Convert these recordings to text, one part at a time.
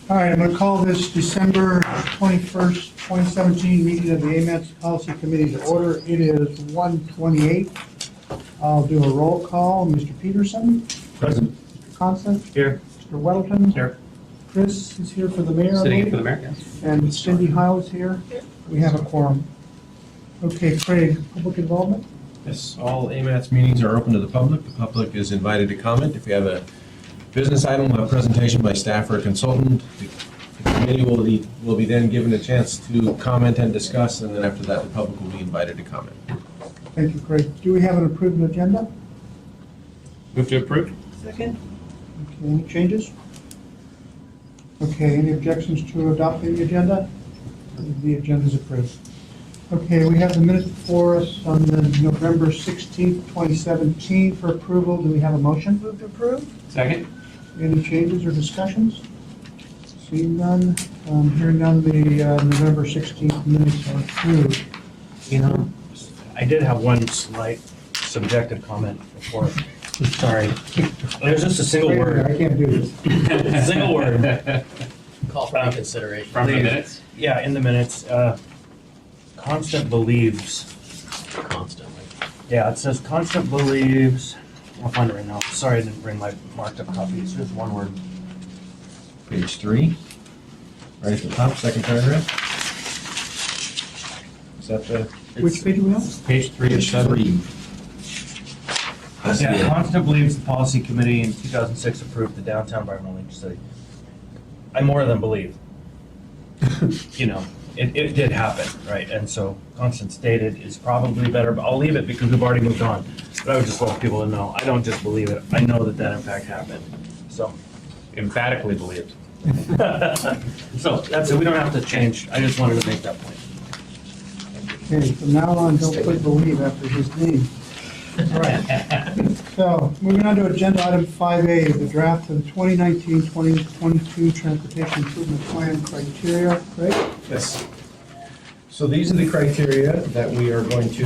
All right, I'm going to call this December 21st, 2017 meeting of the AMATS Policy Committee to order. It is 1:28. I'll do a roll call. Mr. Peterson? Present. Mr. Constant? Here. Mr. Weddleton? Here. Chris is here for the mayor. I Sitting in believe. for the mayor, yes. And Cindy Howe is here. We have a quorum. Okay, Craig, public involvement? Yes, all AMATS meetings are open to the public. The public is invited to comment. If you have a business item, a presentation by staff or a consultant, the committee will be then given a chance to comment and discuss, and then after that, the public will be invited to comment. Thank you, Craig. Do we have an approved agenda? Move to approve? Second. Okay, any changes? Okay, any objections to adopting the agenda? The agenda is approved. Okay, we have the minutes before us on the November 16th, 2017 for approval. Do we have a motion? Move to approve. Second? Any changes or discussions? Seeing none, hearing none, the November 16th minutes are approved. You know, I did have one slight subjective comment before. Sorry. There's just a single I word. can't do this. Single word. Call for reconsideration. From the Please. minutes? Yeah, in the minutes. Constant believes. Constantly. Yeah, it says constant believes. I'll find it right now. Sorry, I didn't bring my marked up copy. It's just one word. Page 3, right at the top, second paragraph. Is that the? Which page are we on? Page 3 of 7. Yeah, constant believes the policy committee in 2006 approved the downtown environmental nature study. I more than believe. You know, it did happen, right? And so constant stated is probably better, but I'll leave it because we've already moved on. But I would just want people to know, I don't just believe it. I know that that in fact happened. So, Emphatically believed. so that's it. We don't have to change. I just wanted to make that point. Okay, from now on, don't put believe after his name. All right. So, moving on to agenda item 5A, the draft of the 2019-2022 Transportation Improvement Plan criteria. Craig? Yes. So these are the criteria that we are going to,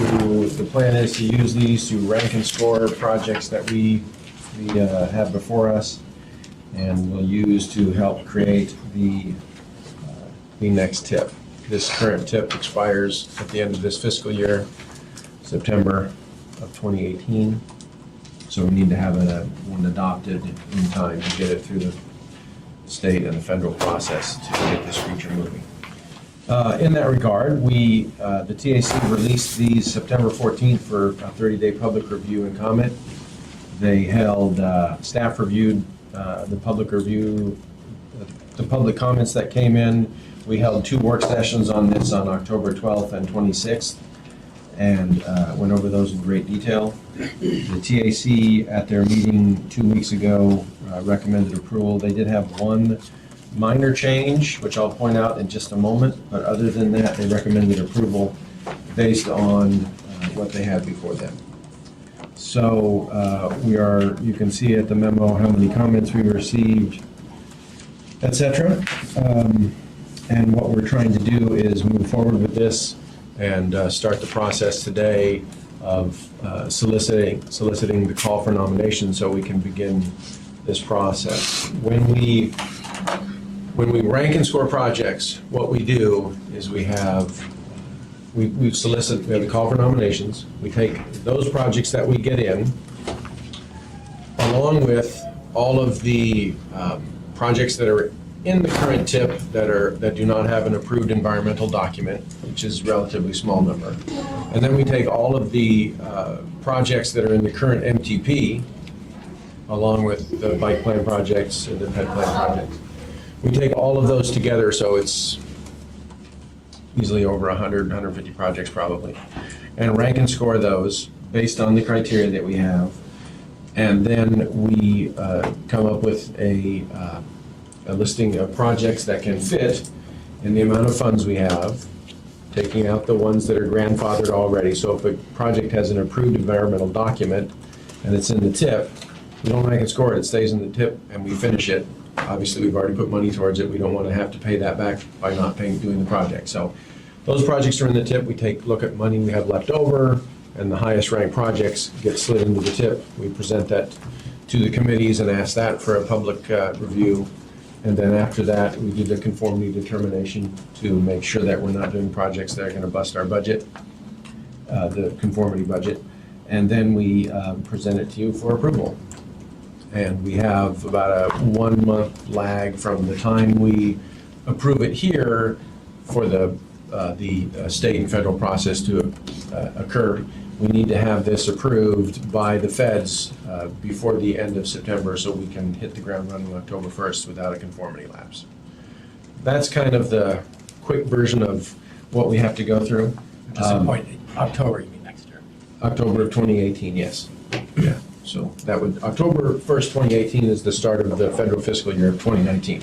the plan is to use these to rank and score projects that we have before us, and we'll use to help create the next TIP. This current TIP expires at the end of this fiscal year, September of 2018. So we need to have one adopted in time to get it through the state and the federal process to get this feature moving. In that regard, the TAC released these September 14th for a 30-day public review and comment. They held, staff reviewed the public review, the public comments that came in. We held 2 work sessions on this on October 12th and 26th, and went over those in great detail. The TAC at their meeting 2 weeks ago recommended approval. They did have one minor change, which I'll point out in just a moment, but other than that, they recommended approval based on what they had before them. So you can see at the memo how many comments we received, etc. And what we're trying to do is move forward with this and start the process today of soliciting the call for nominations so we can begin this process. When we rank and score projects, what we do is we have the call for nominations. We take those projects that we get in, along with all of the projects that are in the current TIP that do not have an approved environmental document, which is a relatively small number. And then we take all of the projects that are in the current MTP, along with the bike plan projects and the ped plan projects. We take all of those together, so it's easily over 100, 150 projects probably, and rank and score those based on the criteria that we have. And then we come up with a listing of projects that can fit in the amount of funds we have, taking out the ones that are grandfathered already. So if a project has an approved environmental document and it's in the TIP, we don't rank and score it, it stays in the TIP and we finish it. Obviously, we've already put money towards it. We don't want to have to pay that back by not doing the project. So those projects are in the TIP. We look at money we have left over, and the highest ranked projects get slid into the TIP. We present that to the committees and ask that for a public review. And then after that, we do the conformity determination to make sure that we're not doing projects that are gonna bust our budget, the conformity budget. And then we present it to you for approval. And we have about a 1 month lag from the time we approve it here for the state and federal process to occur. We need to have this approved by the feds before the end of September so we can hit the ground running October 1st without a conformity lapse. That's kind of the quick version of what we have to go through. October, you mean next year? October of 2018, yes. Yeah, so that would, October 1st, 2018 is the start of the federal fiscal year of 2019.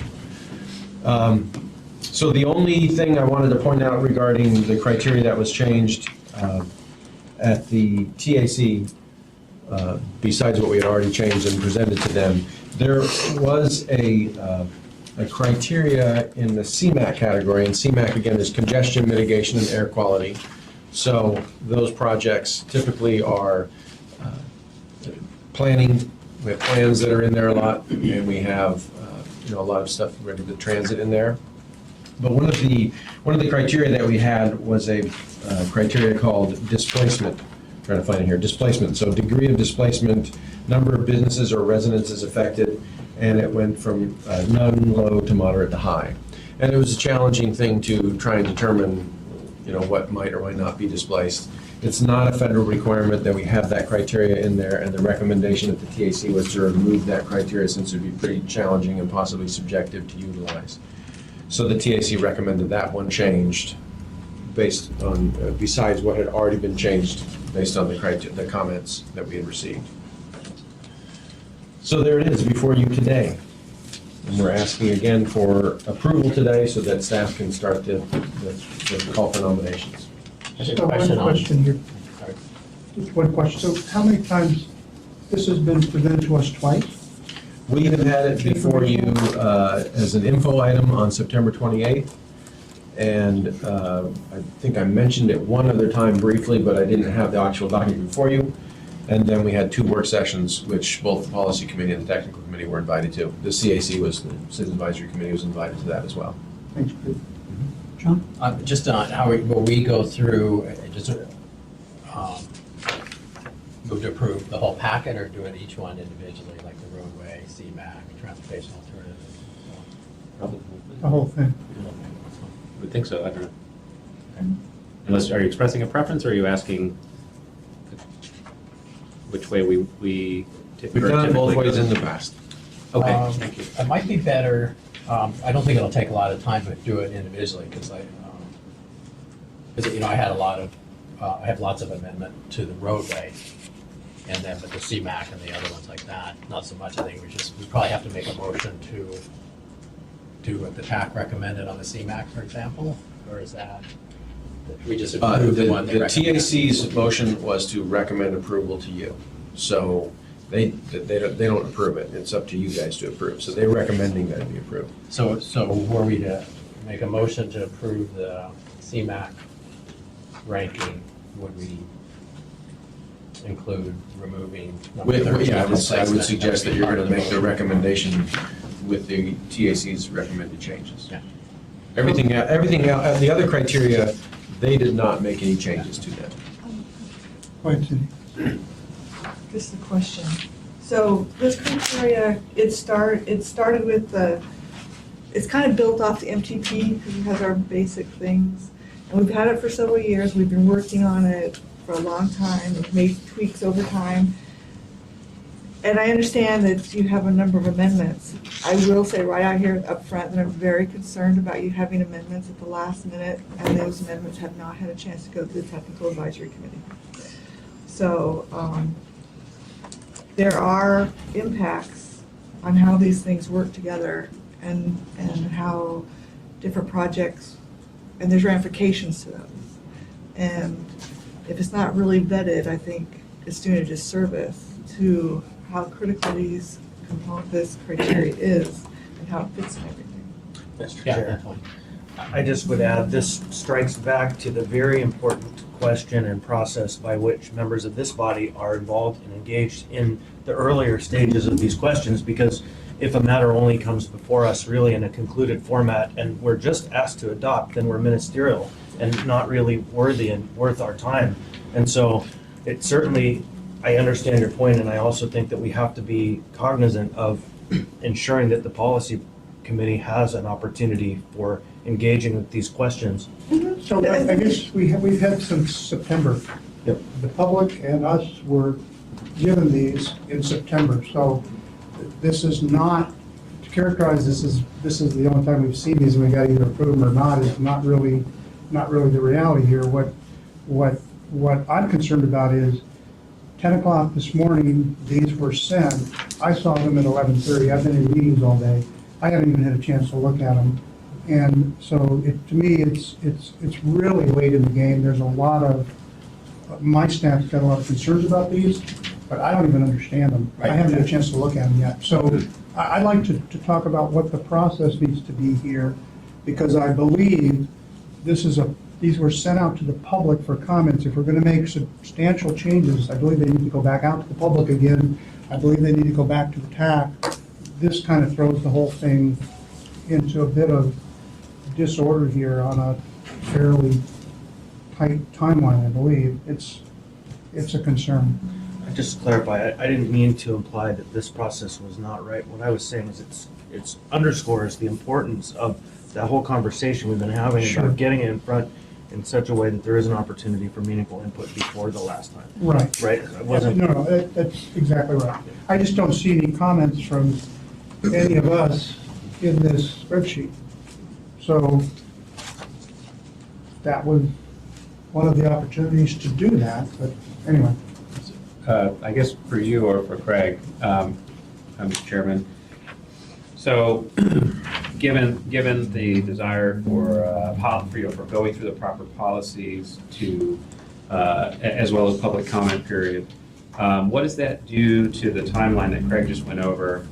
So the only thing I wanted to point out regarding the criteria that was changed at the TAC, besides what we had already changed and presented to them, there was a criteria in the CMAQ category, and CMAQ again is congestion mitigation and air quality. So those projects typically are planning. We have plans that are in there a lot, and we have a lot of stuff ready to transit in there. But one of the criteria that we had was a criteria called displacement. I'm trying to find it here. Displacement. So degree of displacement, number of businesses or residences affected, and it went from none, low to moderate to high. And it was a challenging thing to try and determine, what might or might not be displaced. It's not a federal requirement that we have that criteria in there, and the recommendation at the TAC was to remove that criteria since it would be pretty challenging and possibly subjective to utilize. So the TAC recommended that one changed based on, besides what had already been changed based on the comments that we had received. So there it is before you today. And we're asking again for approval today so that staff can start the call for nominations. Just a So one question on- question here, Sorry. just one question. So how many times, this has been presented to us twice? We have had it before you as an info item on September 28th. And I think I mentioned it one other time briefly, but I didn't have the actual document before you. And then we had 2 work sessions, which both the policy committee and the technical committee were invited to. The CAC was, the Citizen Advisory Committee was invited to that as well. Thanks, Pete. John? Just on how will we go through, move to approve the whole packet or do it each one individually, like the roadway, CMAQ, transportation alternative? The whole thing. I would think so, I don't know. Unless, are you expressing a preference, or are you asking which way we We've done it both ways in the past. Okay, thank you. It might be better, I don't think it'll take a lot of time to do it individually, because I had I have lots of amendment to the roadway, and then with the CMAQ and the other ones like that, not so much. I think we probably have to make a motion to do what the TAC recommended on the CMAQ, for example, or is that, we just approve the one they The recommended? TAC's motion was to recommend approval to you. So they don't approve it. It's up to you guys to approve. So they're recommending that it be approved. So were we to make a motion to approve the CMAQ ranking, would we include removing number 13? Yeah, I would replacement suggest that as you're part going of to make the recommendation with the TAC's recommended changes. Yeah. Everything else, the other criteria, they did not make any changes to them. Go ahead, Cindy. This is a question. So this criteria, it started with it's kind of built off the MTP because it has our basic things. And we've had it for several years. We've been working on it for a long time. We've made tweaks over time. And I understand that you have a number of amendments. I will say right out here up front that I'm very concerned about you having amendments at the last minute, and those amendments have not had a chance to go to the Technical Advisory Committee. So there are impacts on how these things work together and how different projects, and there's ramifications to them. And if it's not really vetted, I think it's doing a disservice to how critical this criteria is and how it fits in everything. Mr. Yeah, Chair, definitely. I just would add, this strikes back to the very important question and process by which members of this body are involved and engaged in the earlier stages of these questions, because if a matter only comes before us really in a concluded format and we're just asked to adopt, then we're ministerial and not really worthy and worth our time. And so it certainly, I understand your point, and I also think that we have to be cognizant of ensuring that the policy committee has an opportunity for engaging with these questions. So I guess we've had since September. Yep. The public and us were given these in September, so this is not, to characterize this as, this is the only time we've seen these and we got to either approve them or not, is not really the reality here. What I'm concerned about is 10 o'clock this morning, these were sent. I saw them at 11:30. I've been in meetings all day. I haven't even had a chance to look at them. And so to me, it's really late in the game. There's a lot of, my staff's got a lot of concerns about these, but I don't even understand them. I haven't had a chance to look at them yet. So I'd like to talk about what the process needs to be here, because I believe these were sent out to the public for comments. If we're going to make substantial changes, I believe they need to go back out to the public again. I believe they need to go back to the TAC. This kind of throws the whole thing into a bit of disorder here on a fairly tight timeline, I believe. It's a concern. Just to clarify, I didn't mean to imply that this process was not right. What I was saying is it's underscores the importance of that whole conversation we've been having Sure. about getting it in front in such a way that there is an opportunity for meaningful input before the last time. Right. Right? It wasn't. No, that's exactly right. I just don't see any comments from any of us in this spreadsheet. So that was one of the opportunities to do that, but anyway. I guess for you or for Craig, Mr. Chairman, so given the desire for going through the proper policies to, as well as public comment period, what does that do to the timeline that Craig just went over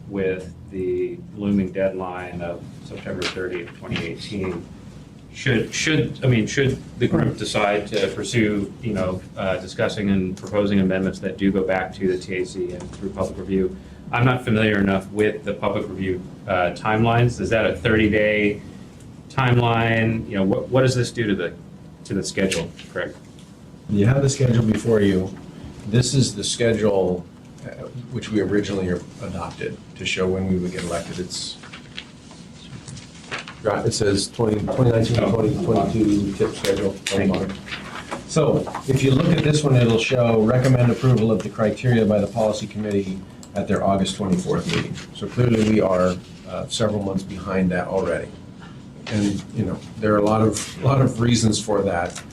with the looming deadline of September 30th, 2018? Should the group decide to pursue, discussing and proposing amendments that do go back to the TAC and through public review? I'm not familiar enough with the public review timelines. Is that a 30-day timeline? What does this do to the schedule, Craig? You have the schedule before you. This is the schedule which we originally adopted to show when we would get elected. It says 2019, 2022 tip schedule. Thank you. So if you look at this one, it'll show recommend approval of the criteria by the policy committee at their August 24th meeting. So clearly we are several months behind that already. And, there are a lot of reasons for that,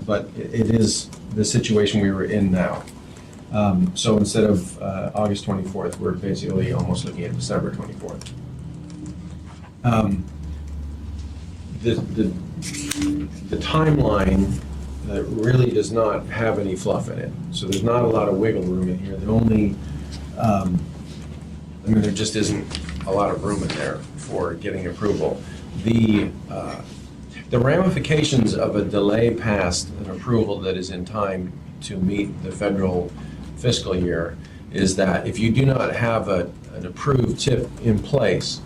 but it is the situation we were in now. So instead of August 24th, we're basically almost looking at December 24th. The timeline really does not have any fluff in it. So there's not a lot of wiggle room in here. The only, there just isn't a lot of room in there for getting approval. The ramifications of a delay past an approval that is in time to meet the federal fiscal year is that if you do not have an approved tip in place,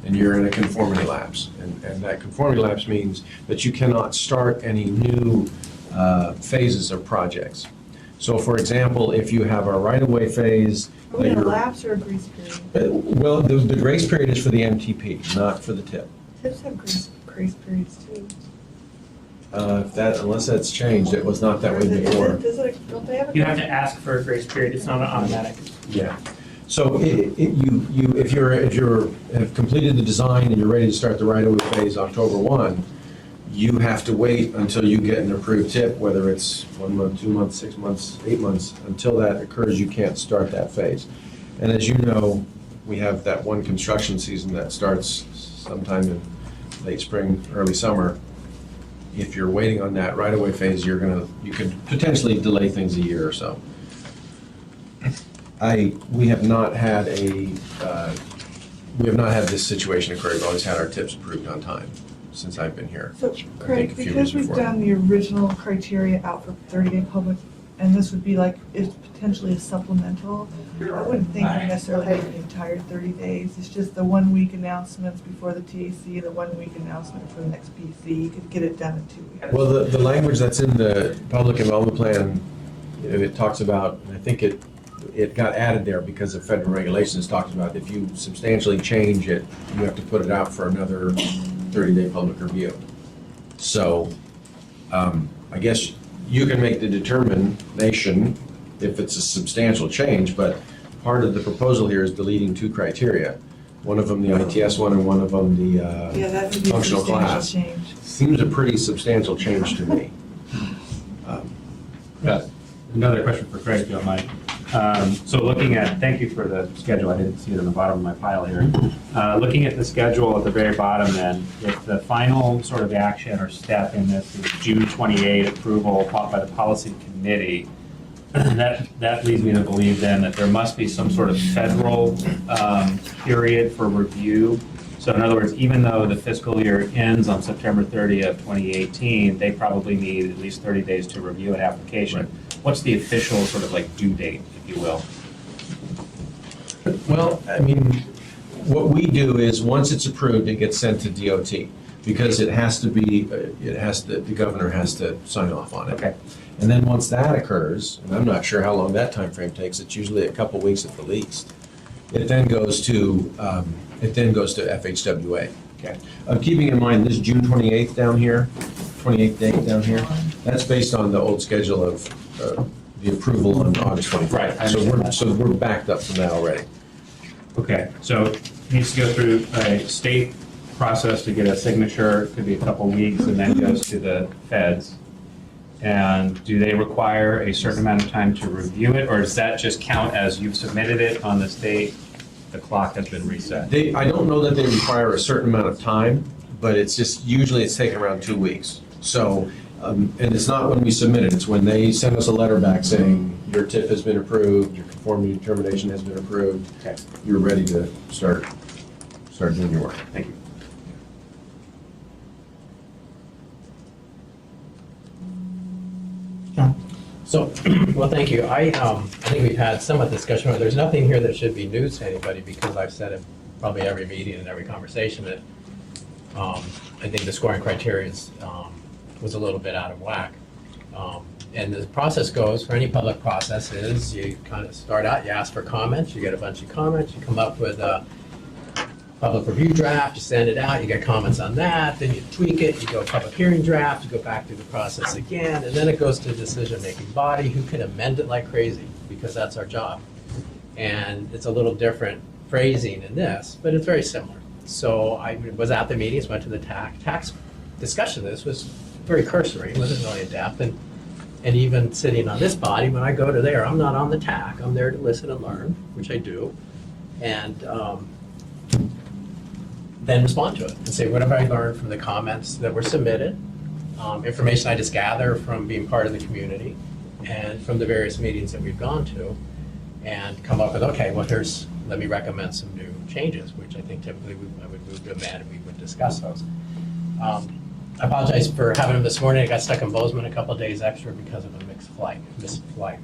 and you're in a conformity lapse. And that conformity lapse means that you cannot start any new phases of projects. So for example, if you have a right-of-way phase. Are we in a lapse or a grace period? Well, the grace period is for the MTP, not for the tip. Tips have grace periods too. Unless that's changed, it was not that way before. Don't they have a? You have to ask for a grace period, it's not an automatic. Yeah. So if you have completed the design and you're ready to start the right-of-way phase October 1, you have to wait until you get an approved tip, whether it's 1 month, 2 months, 6 months, 8 months. Until that occurs, you can't start that phase. And as you know, we have that one construction season that starts sometime in late spring, early summer. If you're waiting on that right-of-way phase, you could potentially delay things a year or so. We have not had this situation occur. We've always had our tips approved on time since I've been here. So I think Craig, a few because years we've before. done the original criteria out for 30-day public and this would be like, it's potentially a supplemental. I wouldn't think we necessarily need the entire 30 days. It's just the 1 week announcements before the TAC, the 1 week announcement for the next PC. You could get it done in 2 weeks. Well, the language that's in the public involvement plan, it talks about, and I think it got added there because of federal regulations, talks about if you substantially change it, you have to put it out for another 30-day public review. So, I guess you can make the determination if it's a substantial change, but part of the proposal here is deleting 2 criteria. One of them the ITS one and one of them the Yeah, that would be a functional substantial class. change. Seems a pretty substantial change to me. Got another question for Craig, if you don't mind. So looking at, thank you for the schedule, I didn't see it on the bottom of my pile here. Looking at the schedule at the very bottom then, if the final sort of action or step in this is June 28 approval by the policy committee, that leads me to believe then that there must be some sort of federal period for review. So in other words, even though the fiscal year ends on September 30th, 2018, they probably need at least 30 days to review an application. Right. What's the official sort of like due date, if you will? Well, I mean, what we do is, once it's approved, it gets sent to DOT, because it has to be, the governor has to sign off on it. Okay. And then once that occurs, and I'm not sure how long that time frame takes, it's usually a couple weeks at the least, it then goes to FHWA. Okay. Keeping in mind, this June 28th down here, 28th date down here, that's based on the old schedule of the approval on August 25th. Right, I understand that. So we're backed up from that already. Okay, so it needs to go through a state process to get a signature, could be a couple weeks, and then goes to the feds. And do they require a certain amount of time to review it, or does that just count as you've submitted it on this date, the clock has been reset? I don't know that they require a certain amount of time, but it's just, usually it's taken around 2 weeks. So, and it's not when we submit it, it's when they send us a letter back saying, your TIF has been approved, your conformity determination has been approved, Okay, you're ready to start doing your work. thank you. John? So, well, thank you. I think we've had somewhat discussion, but there's nothing here that should be news to anybody, because I've said it probably every meeting and every conversation that I think the scoring criteria was a little bit out of whack. And the process goes, for any public process, is you kind of start out, you ask for comments, you get a bunch of comments, you come up with a public review draft, you send it out, you get comments on that, then you tweak it, you go public hearing draft, you go back through the process again, and then it goes to the decision-making body, who can amend it like crazy, because that's our job. And it's a little different phrasing in this, but it's very similar. So I was at the meetings, went to the tax discussion of this was very cursory, it wasn't really in depth, and even sitting on this body, when I go to there, I'm not on the TAC, I'm there to listen and learn, which I do, and then respond to it and say, what have I learned from the comments that were submitted, information I just gather from being part of the community and from the various meetings that we've gone to, and come up with, okay, well, let me recommend some new changes, which I think typically I would move to amend and we would discuss those. I apologize for having them this morning. I got stuck in Bozeman a couple of days extra because of a missed flight.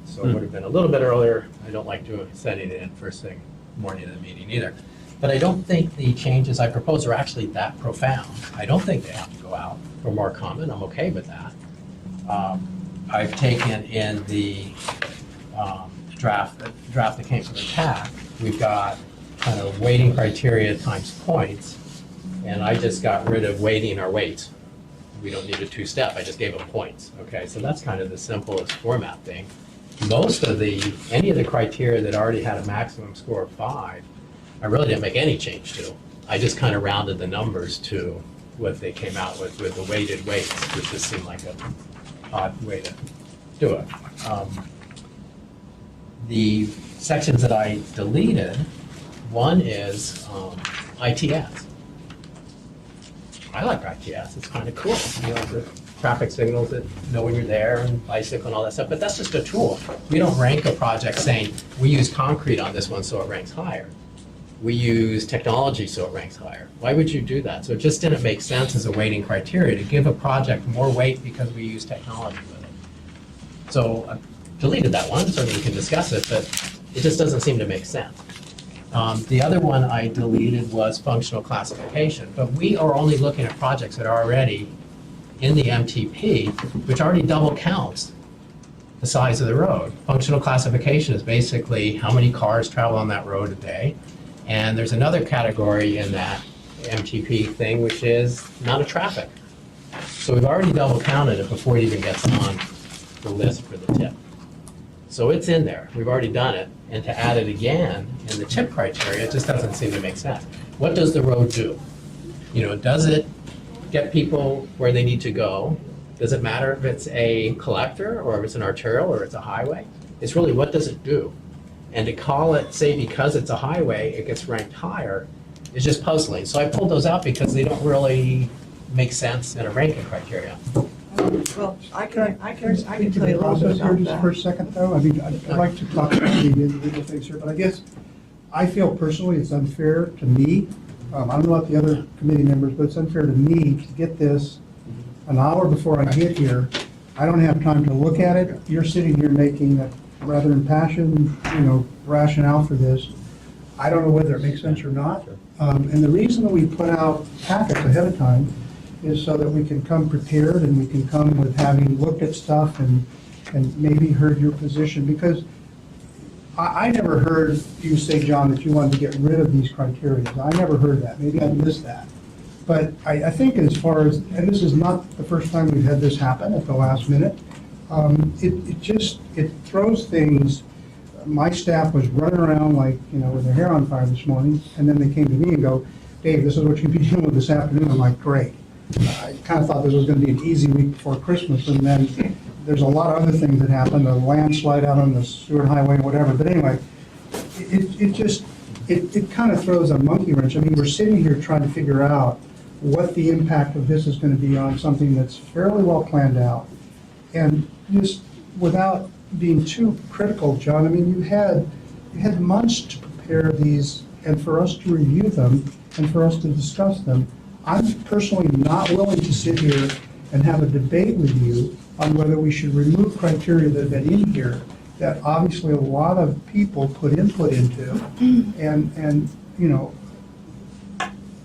So it would have been a little bit earlier. I don't like sending it in first thing morning of the meeting either. But I don't think the changes I propose are actually that profound. I don't think they have to go out for more comment. I'm okay with that. I've taken in the draft that came from the TAC, we've got kind of weighting criteria times points, and I just got rid of weighting our weights. We don't need a two-step, I just gave them points, okay? So that's kind of the simplest format thing. Any of the criteria that already had a maximum score of 5, I really didn't make any change to. I just kind of rounded the numbers to what they came out with the weighted weights, which just seemed like an odd way to do it. The sections that I deleted, one is ITS. I like ITS, it's kind of cool. You know, the traffic signals that know when you're there and bicycle and all that stuff, but that's just a tool. We don't rank a project saying, we use concrete on this one so it ranks higher. We use technology so it ranks higher. Why would you do that? So it just didn't make sense as a weighting criteria to give a project more weight because we use technology with it. So deleted that one, so we can discuss it, but it just doesn't seem to make sense. The other one I deleted was functional classification, but we are only looking at projects that are already in the MTP, which already double counts the size of the road. Functional classification is basically how many cars travel on that road a day. And there's another category in that MTP thing, which is amount of traffic. So we've already double counted it before it even gets on the list for the tip. So it's in there, we've already done it, and to add it again in the tip criteria, it just doesn't seem to make sense. What does the road do? You know, does it get people where they need to go? Does it matter if it's a collector, or if it's an arterial, or it's a highway? It's really, what does it do? And to call it, say, because it's a highway, it gets ranked higher, is just puzzling. So I pulled those out because they don't really make sense in a ranking criteria. Well, I can tell you a little bit Process here about just for a that. second, though. I mean, I'd like to talk about the individual things here, but I guess I feel personally it's unfair to me. I don't know about the other committee members, but it's unfair to me to get this an hour before I get here. I don't have time to look at it. You're sitting here making a rather impassioned, rationale for this. I don't know whether it makes sense or not. And the reason that we put out packets ahead of time is so that we can come prepared and we can come with having looked at stuff and maybe heard your position. Because I never heard you say, John, that you wanted to get rid of these criteria. I never heard that. Maybe I missed that. But I think as far as, and this is not the first time we've had this happen at the last minute, it throws things. My staff was running around like, with their hair on fire this morning, and then they came to me and go, Dave, this is what you'll be dealing with this afternoon. I'm like, great. I kind of thought this was going to be an easy week before Christmas, and then there's a lot of other things that happened, a landslide out on the Seward Highway, whatever. But anyway, it kind of throws a monkey wrench. I mean, we're sitting here trying to figure out what the impact of this is going to be on something that's fairly well planned out. And just without being too critical, John, I mean, you had months to prepare these and for us to review them and for us to discuss them. I'm personally not willing to sit here and have a debate with you on whether we should remove criteria that have been in here that obviously a lot of people put input into. And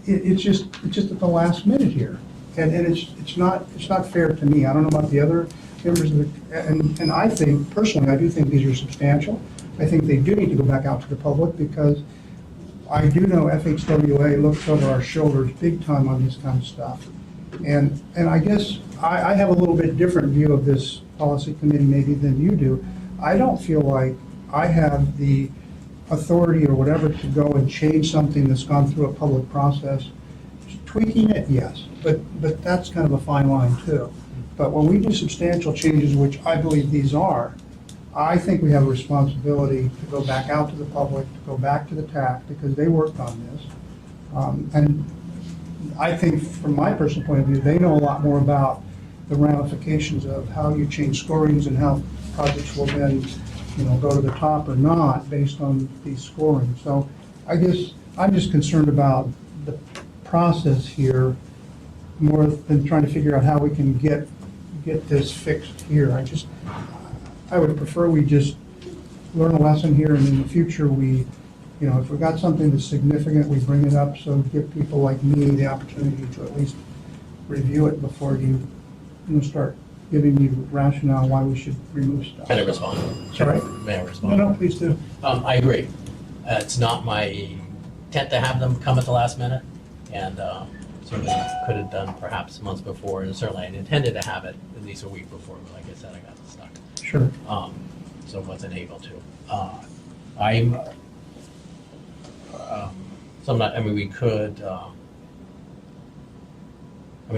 it's just at the last minute here. And it's not fair to me. I don't know about the other members of the, and I think, personally, I do think these are substantial. I think they do need to go back out to the public because I do know FHWA looks over our shoulders big time on this kind of stuff. And I guess I have a little bit different view of this policy committee maybe than you do. I don't feel like I have the authority or whatever to go and change something that's gone through a public process. Tweaking it, yes, but that's kind of a fine line too. But when we do substantial changes, which I believe these are, I think we have a responsibility to go back out to the public, to go back to the TAC, because they worked on this. And I think, from my personal point of view, they know a lot more about the ramifications of how you change scorings and how projects will then, go to the top or not based on these scoring. So I guess I'm just concerned about the process here more than trying to figure out how we can get this fixed here. I would prefer we just learn a lesson here, and in the future, if we got something that's significant, we bring it up, so give people like me the opportunity to at least review it before you start giving me rationale why we should remove stuff. Can I respond? Sorry? May I respond? No, please do. I agree. It's not my intent to have them come at the last minute, and certainly could have done perhaps months before, and certainly I intended to have it at least a week before, but like I said, I got stuck. Sure. So wasn't able to. We could,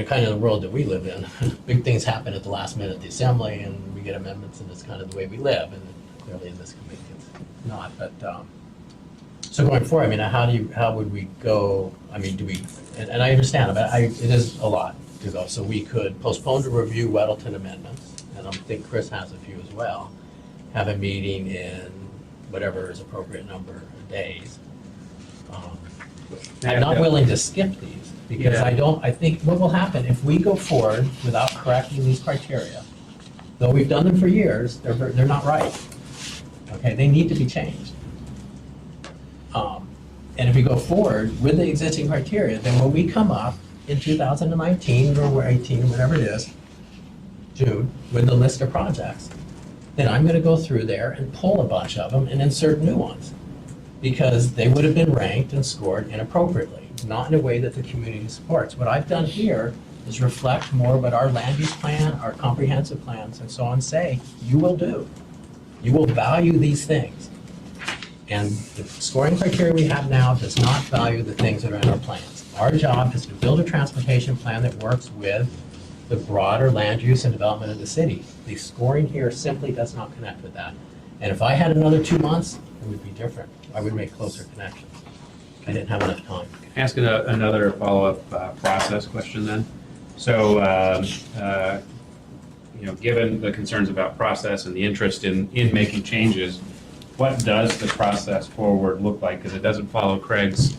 kind of the world that we live in, big things happen at the last minute at the assembly, and we get amendments, and it's kind of the way we live, and clearly in this committee it's not, but, so going forward, how would we go, do we, and I understand, but it is a lot to go, so we could postpone to review Weddleton amendments, and I think Chris has a few as well, have a meeting in whatever is appropriate number of days. I'm not willing to skip these, because Yeah. I think what will happen if we go forward without correcting these criteria, though we've done them for years, they're not right. Okay, they need to be changed. And if we go forward with the existing criteria, then when we come up in 2019 or 18, or whatever it is, June, with the list of projects, then I'm gonna go through there and pull a bunch of them and insert new ones. Because they would have been ranked and scored inappropriately, not in a way that the community supports. What I've done here is reflect more what our land use plan, our comprehensive plans, and so on say you will do. You will value these things. And the scoring criteria we have now does not value the things that are in our plans. Our job is to build a transportation plan that works with the broader land use and development of the city. The scoring here simply does not connect with that. And if I had another 2 months, it would be different. I would make closer connections. I didn't have enough time. Ask another follow-up process question then. So, given the concerns about process and the interest in making changes, what does the process forward look like? Because it doesn't follow Craig's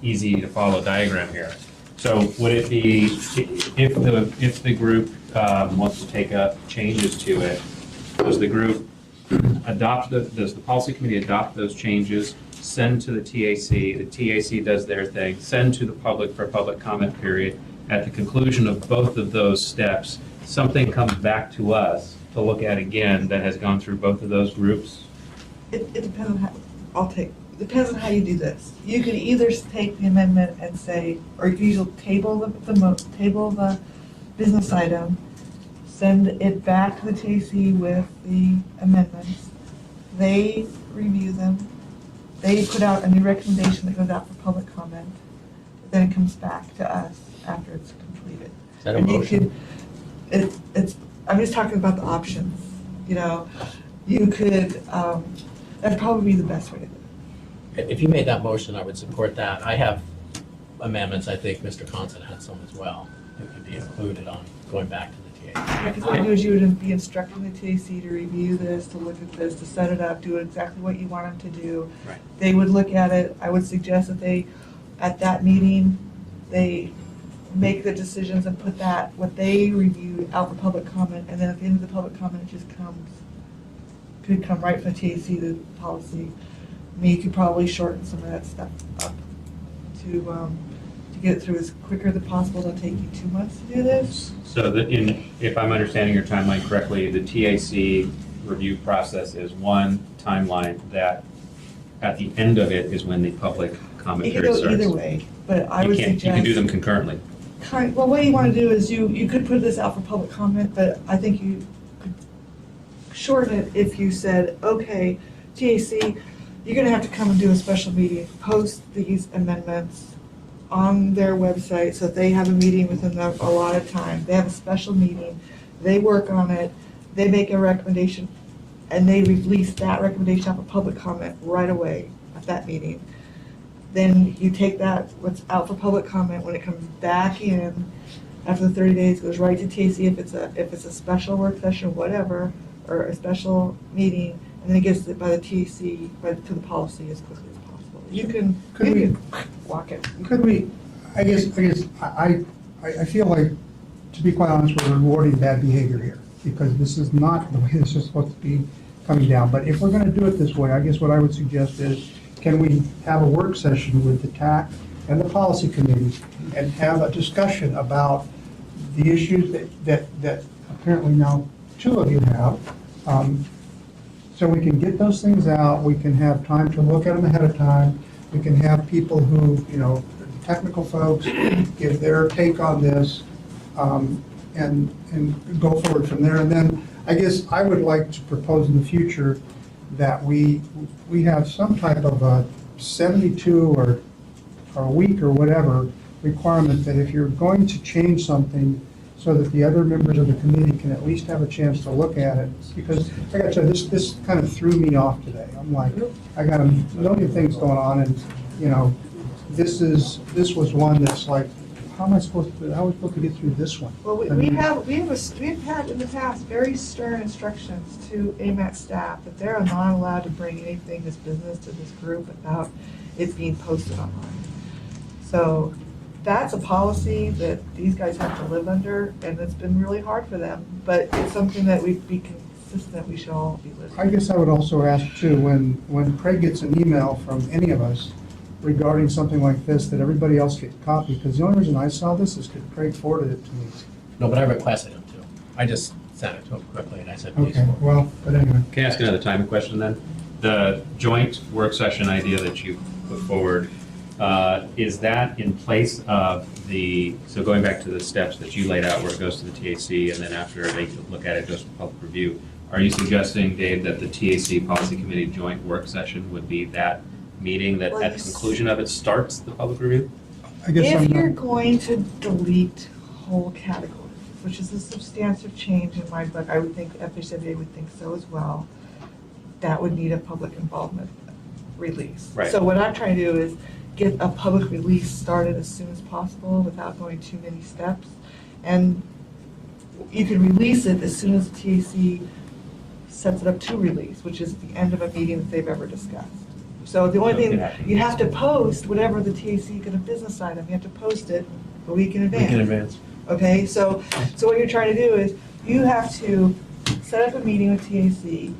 easy-to-follow diagram here. So would it be, if the group wants to take up changes to it, does the group does the policy committee adopt those changes, send to the TAC, the TAC does their thing, send to the public for a public comment period? At the conclusion of both of those steps, something comes back to us to look at again that has gone through both of those groups? It depends on how, depends on how you do this. You could either take the amendment and say, or you could table the business item, send it back to the TAC with the amendments. They review them. They put out a new recommendation that goes out for public comment. Then it comes back to us after it's completed. Is that a And you motion? could, I'm just talking about the options, you could, that'd probably be the best way to do it. If you made that motion, I would support that. I have amendments, I think Mr. Conson had some as well, that could be included on going back to the TA. Because what you do is you would be instructing the TAC to review this, to look at this, to set it up, do exactly what you want them to do. Right. They would look at it. I would suggest that they, at that meeting, they make the decisions and put that, what they reviewed out for public comment, and then at the end of the public comment, it just could come right from the TAC to the policy. I mean, you could probably shorten some of that stuff up to get it through as quicker than possible. It'll take you 2 months to do this. So that if I'm understanding your timeline correctly, the TAC review process is one timeline that at the end of it is when the public comment It could period go starts. either way, but I would suggest. You can do them concurrently. Well, what you want to do is you could put this out for public comment, but I think you could shorten it if you said, okay, TAC, you're going to have to come and do a special meeting, post these amendments on their website so that they have a meeting within a lot of time. They have a special meeting, they work on it, they make a recommendation, and they release that recommendation out for public comment right away at that meeting. Then you take that, what's out for public comment, when it comes back in, after the 30 days, goes right to TAC if it's a special work session or whatever, or a special meeting, and then it gets by the TAC, to the policy as quickly as possible. You can walk it. Could we, I feel like, to be quite honest, we're rewarding bad behavior here, because this is not the way this is supposed to be coming down. But if we're gonna do it this way, I guess what I would suggest is, can we have a work session with the TAC and the policy committee and have a discussion about the issues that apparently now 2 of you have? So we can get those things out, we can have time to look at them ahead of time, we can have people who, technical folks, give their take on this, and go forward from there. And then, I guess I would like to propose in the future that we have some type of a 72 or a week or whatever requirement that if you're going to change something, so that the other members of the committee can at least have a chance to look at it. Because, like I said, this kind of threw me off today. I'm like, I got a million things going on, and, this was one that's like, how am I supposed to get through this one? Well, I mean, we've had in the past very stern instructions to AMATS staff that they're not allowed to bring anything, this business, to this group without it being posted online. So that's a policy that these guys have to live under, and it's been really hard for them. But it's something that we'd be consistent, we should all be listening. I guess I would also ask too, when Craig gets an email from any of us regarding something like this, that everybody else get a copy, because the only reason I saw this is because Craig forwarded it to me. No, but I requested him to. I just sent it to him quickly, and I said, please. Okay, well, but anyway. Can I ask another timing question then? The joint work session idea that you put forward, is that in place of so going back to the steps that you laid out where it goes to the TAC and then after they look at it, it goes to public review, are you suggesting, Dave, that the TAC Policy Committee joint work session would be that meeting that Well, at the conclusion of it starts the public review? I guess I'm If you're not, going to delete whole categories, which is a substantial change in my book, I would think FHWA would think so as well, that would need a public involvement release. Right. So what I'm trying to do is get a public release started as soon as possible without going too many steps. And you can release it as soon as the TAC sets it up to release, which is the end of a meeting that they've ever discussed. So the only thing, you have to post whatever the TAC get a business item, you have to post it a week in advance. Week in advance. Okay, so what you're trying to do is, you have to set up a meeting with TAC,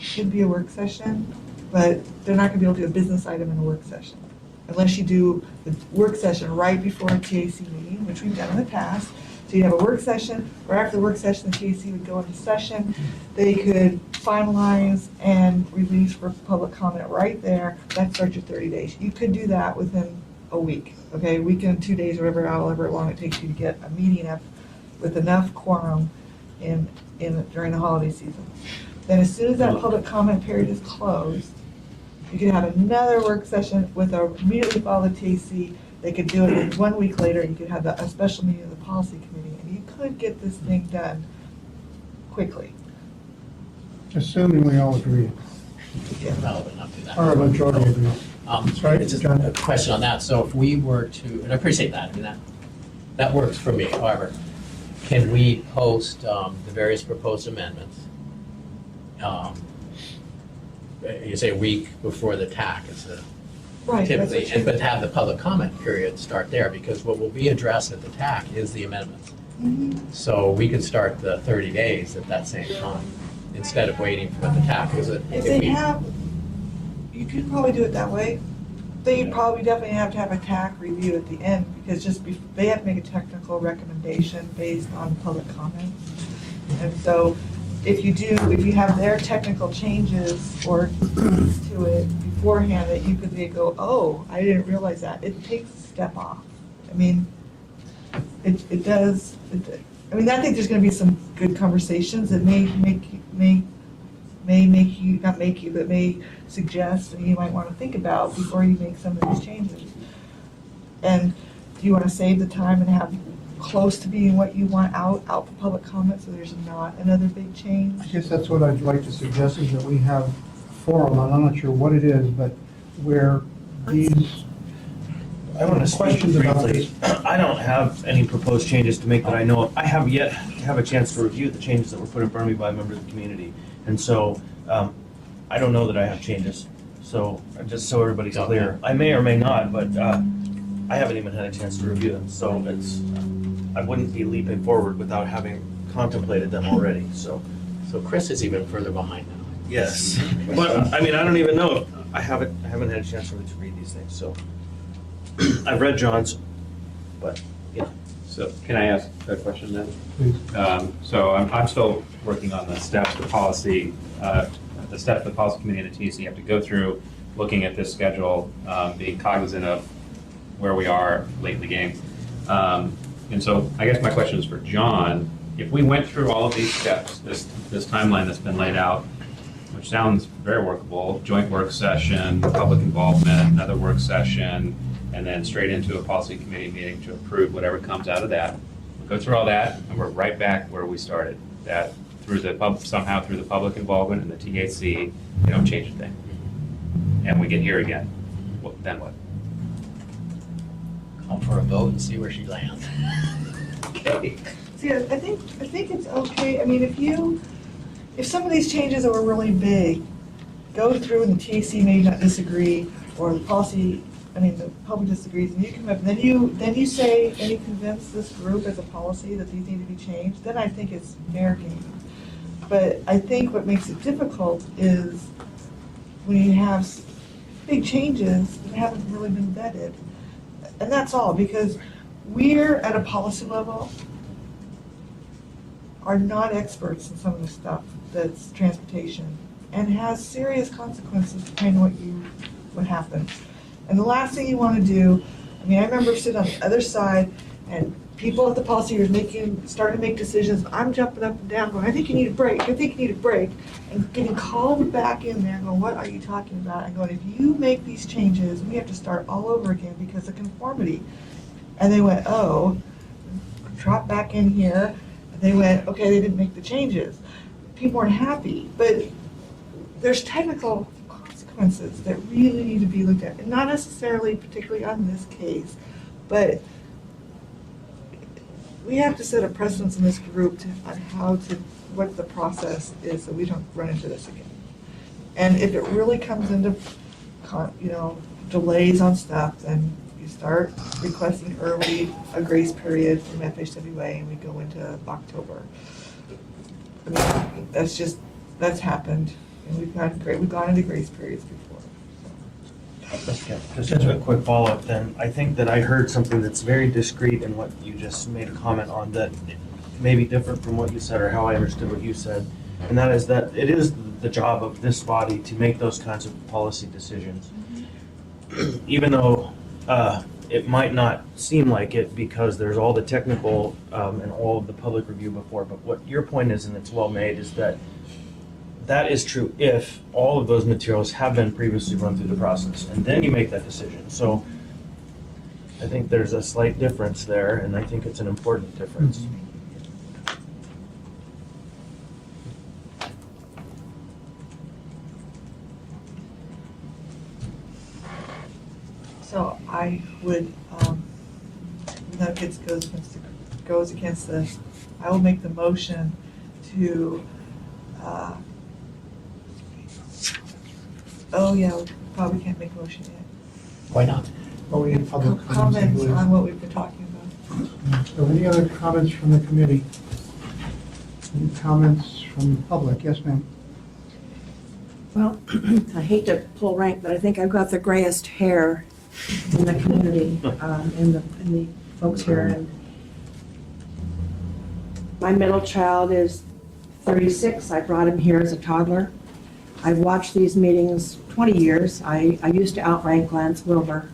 should be a work session, but they're not gonna be able to do a business item in a work session. Unless you do the work session right before a TAC meeting, which we've done in the past. So you have a work session, or after the work session, the TAC would go into session. They could finalize and release for public comment right there. That starts your 30 days. You could do that within a week, okay? A week and 2 days, or however long it takes you to get a meeting up with enough quorum during the holiday season. Then as soon as that public comment period is closed, you could have another work session immediately follow the TAC. They could do it, and 1 week later, you could have a special meeting of the policy committee, and you could get this thing done quickly. assuming we all agree, Relevant enough to that. or a majority agrees. right, It's just John? a question on that. So if we were to, and I appreciate that, I mean, that works for me. However, can we post the various proposed amendments? You say a week before the TAC is Right, that's typically, what you. but have the public comment period start there, because what will be addressed at the TAC is the amendments. Mhm. So we could start the 30 days at that same time, instead of waiting for the TAC, because If they have, you could probably do it that way. But you'd probably definitely have to have a TAC review at the end, because they have to make a technical recommendation based on public comment. And so if you have their technical changes or tweaks to it beforehand, that you could go, oh, I didn't realize that, it takes a step off. I mean, it does, I mean, I think there's gonna be some good conversations that may suggest, and you might wanna think about before you make some of these changes. And do you wanna save the time and have close to being what you want out for public comment, so there's not another big change? I guess that's what I'd like to suggest, is that we have a forum, and I'm not sure what it is, but where these, I want to speak Questions about briefly. I don't have any proposed changes to make that I know of. I have yet to have a chance to review the changes that were put in front of me by members of the community. And so, I don't know that I have changes. So, just so everybody's Okay. clear. I may or may not, but I haven't even had a chance to review them. So I wouldn't be leaping forward without having contemplated them already, so. So Chris is even further behind now. Yes, but I mean, I don't even know. I haven't had a chance really to read these things, so. I've read John's, but, yeah. So can I ask a question then? please. So I'm still working on the steps the policy committee and the TC have to go through, looking at this schedule, being cognizant of where we are late in the game. And so I guess my question is for John. If we went through all of these steps, this timeline that's been laid out, which sounds very workable, joint work session, public involvement, another work session, and then straight into a policy committee meeting to approve whatever comes out of that. We go through all that, and we're right back where we started. That somehow through the public involvement and the TAC, we don't change a thing. And we get here again. Then what? Call for a vote and see where she lands. Okay. See, I think it's okay, I mean, if some of these changes are really big, go through and the TAC may not disagree, or the policy I mean, the public disagrees, and you come up, and then you say, and you convince this group as a policy that these need to be changed, then I think it's fair game. But I think what makes it difficult is when you have big changes that haven't really been vetted. And that's all, because we're at a policy level, are not experts in some of the stuff that's transportation, and has serious consequences depending on what happens. And the last thing you want to do, I mean, I remember sitting on the other side, and people at the policy are starting to make decisions. I'm jumping up and down, going, I think you need a break, I think you need a break, and getting called back in there, going, what are you talking about? And going, if you make these changes, we have to start all over again because of conformity. And they went, oh, drop back in here. And they went, okay, they didn't make the changes. People aren't happy, but there's technical consequences that really need to be looked at, and not necessarily particularly on this case, but we have to set a precedence in this group on what the process is so we don't run into this again. And if it really comes into, delays on stuff, then you start requesting early a grace period from FHWA, and we go into October. I mean, that's happened, and we've gone into grace periods before. Just a quick follow-up then. I think that I heard something that's very discreet in what you just made a comment on that may be different from what you said or how I understood what you said. And that is that it is the job of this body to make those kinds of policy decisions. Even though it might not seem like it because there's all the technical and all of the public review before, but what your point is, and it's well made, is that that is true if all of those materials have been previously run through the process, and then you make that decision. So I think there's a slight difference there, and I think it's an important difference. So I would, that goes against this, I will make the motion to, we probably can't make a motion yet. Why not? Oh, we had public comments, I Comments believe. on what we've been talking about. So any other comments from the committee? Any comments from the public? Yes, ma'am. Well, I hate to pull rank, but I think I've got the grayest hair in the community, in the folks here. And my middle child is 36. I brought him here as a toddler. I've watched these meetings 20 years. I used to outrank Lance Wilbur.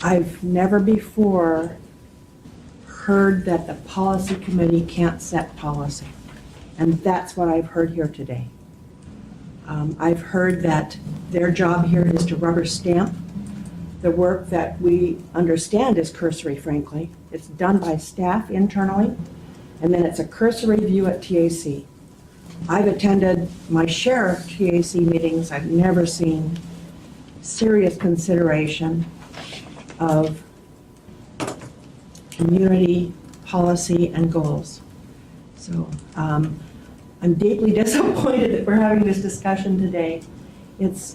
I've never before heard that the policy committee can't set policy. And that's what I've heard here today. I've heard that their job here is to rubber stamp the work that we understand is cursory, frankly. It's done by staff internally, and then it's a cursory view at TAC. I've attended my share of TAC meetings. I've never seen serious consideration of community policy and goals. So I'm deeply disappointed that we're having this discussion today. It's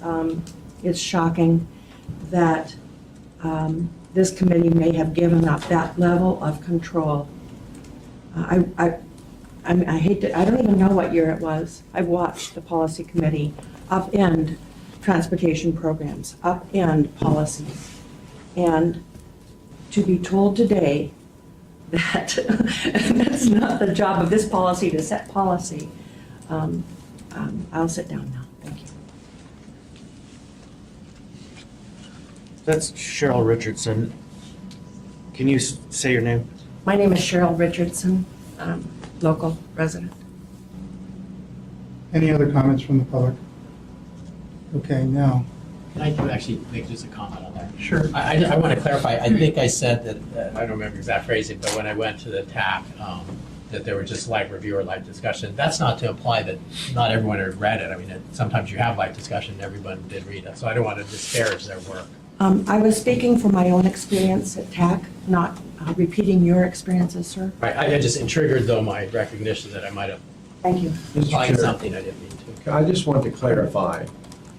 shocking that this committee may have given up that level of control. I hate to, I don't even know what year it was. I've watched the policy committee upend transportation programs, upend policies. And to be told today that that's not the job of this policy to set policy, I'll sit down now. Thank you. That's Cheryl Richardson. Can you say your name? My name is Cheryl Richardson, local resident. Any other comments from the public? Okay, now. Can I actually make just a comment on that? Sure. I want to clarify, I think I said that, I don't remember exact phrasing, but when I went to the TAC, that there was just light review or light discussion. That's not to imply that not everyone had read it. I mean, sometimes you have light discussion, and everyone did read it. So I don't want to disparage their work. I was speaking from my own experience at TAC, not repeating your experiences, sir. Right, I just triggered though my recognition that I might have Thank you. Mr. implied Chair, something I didn't mean to. I just want to clarify,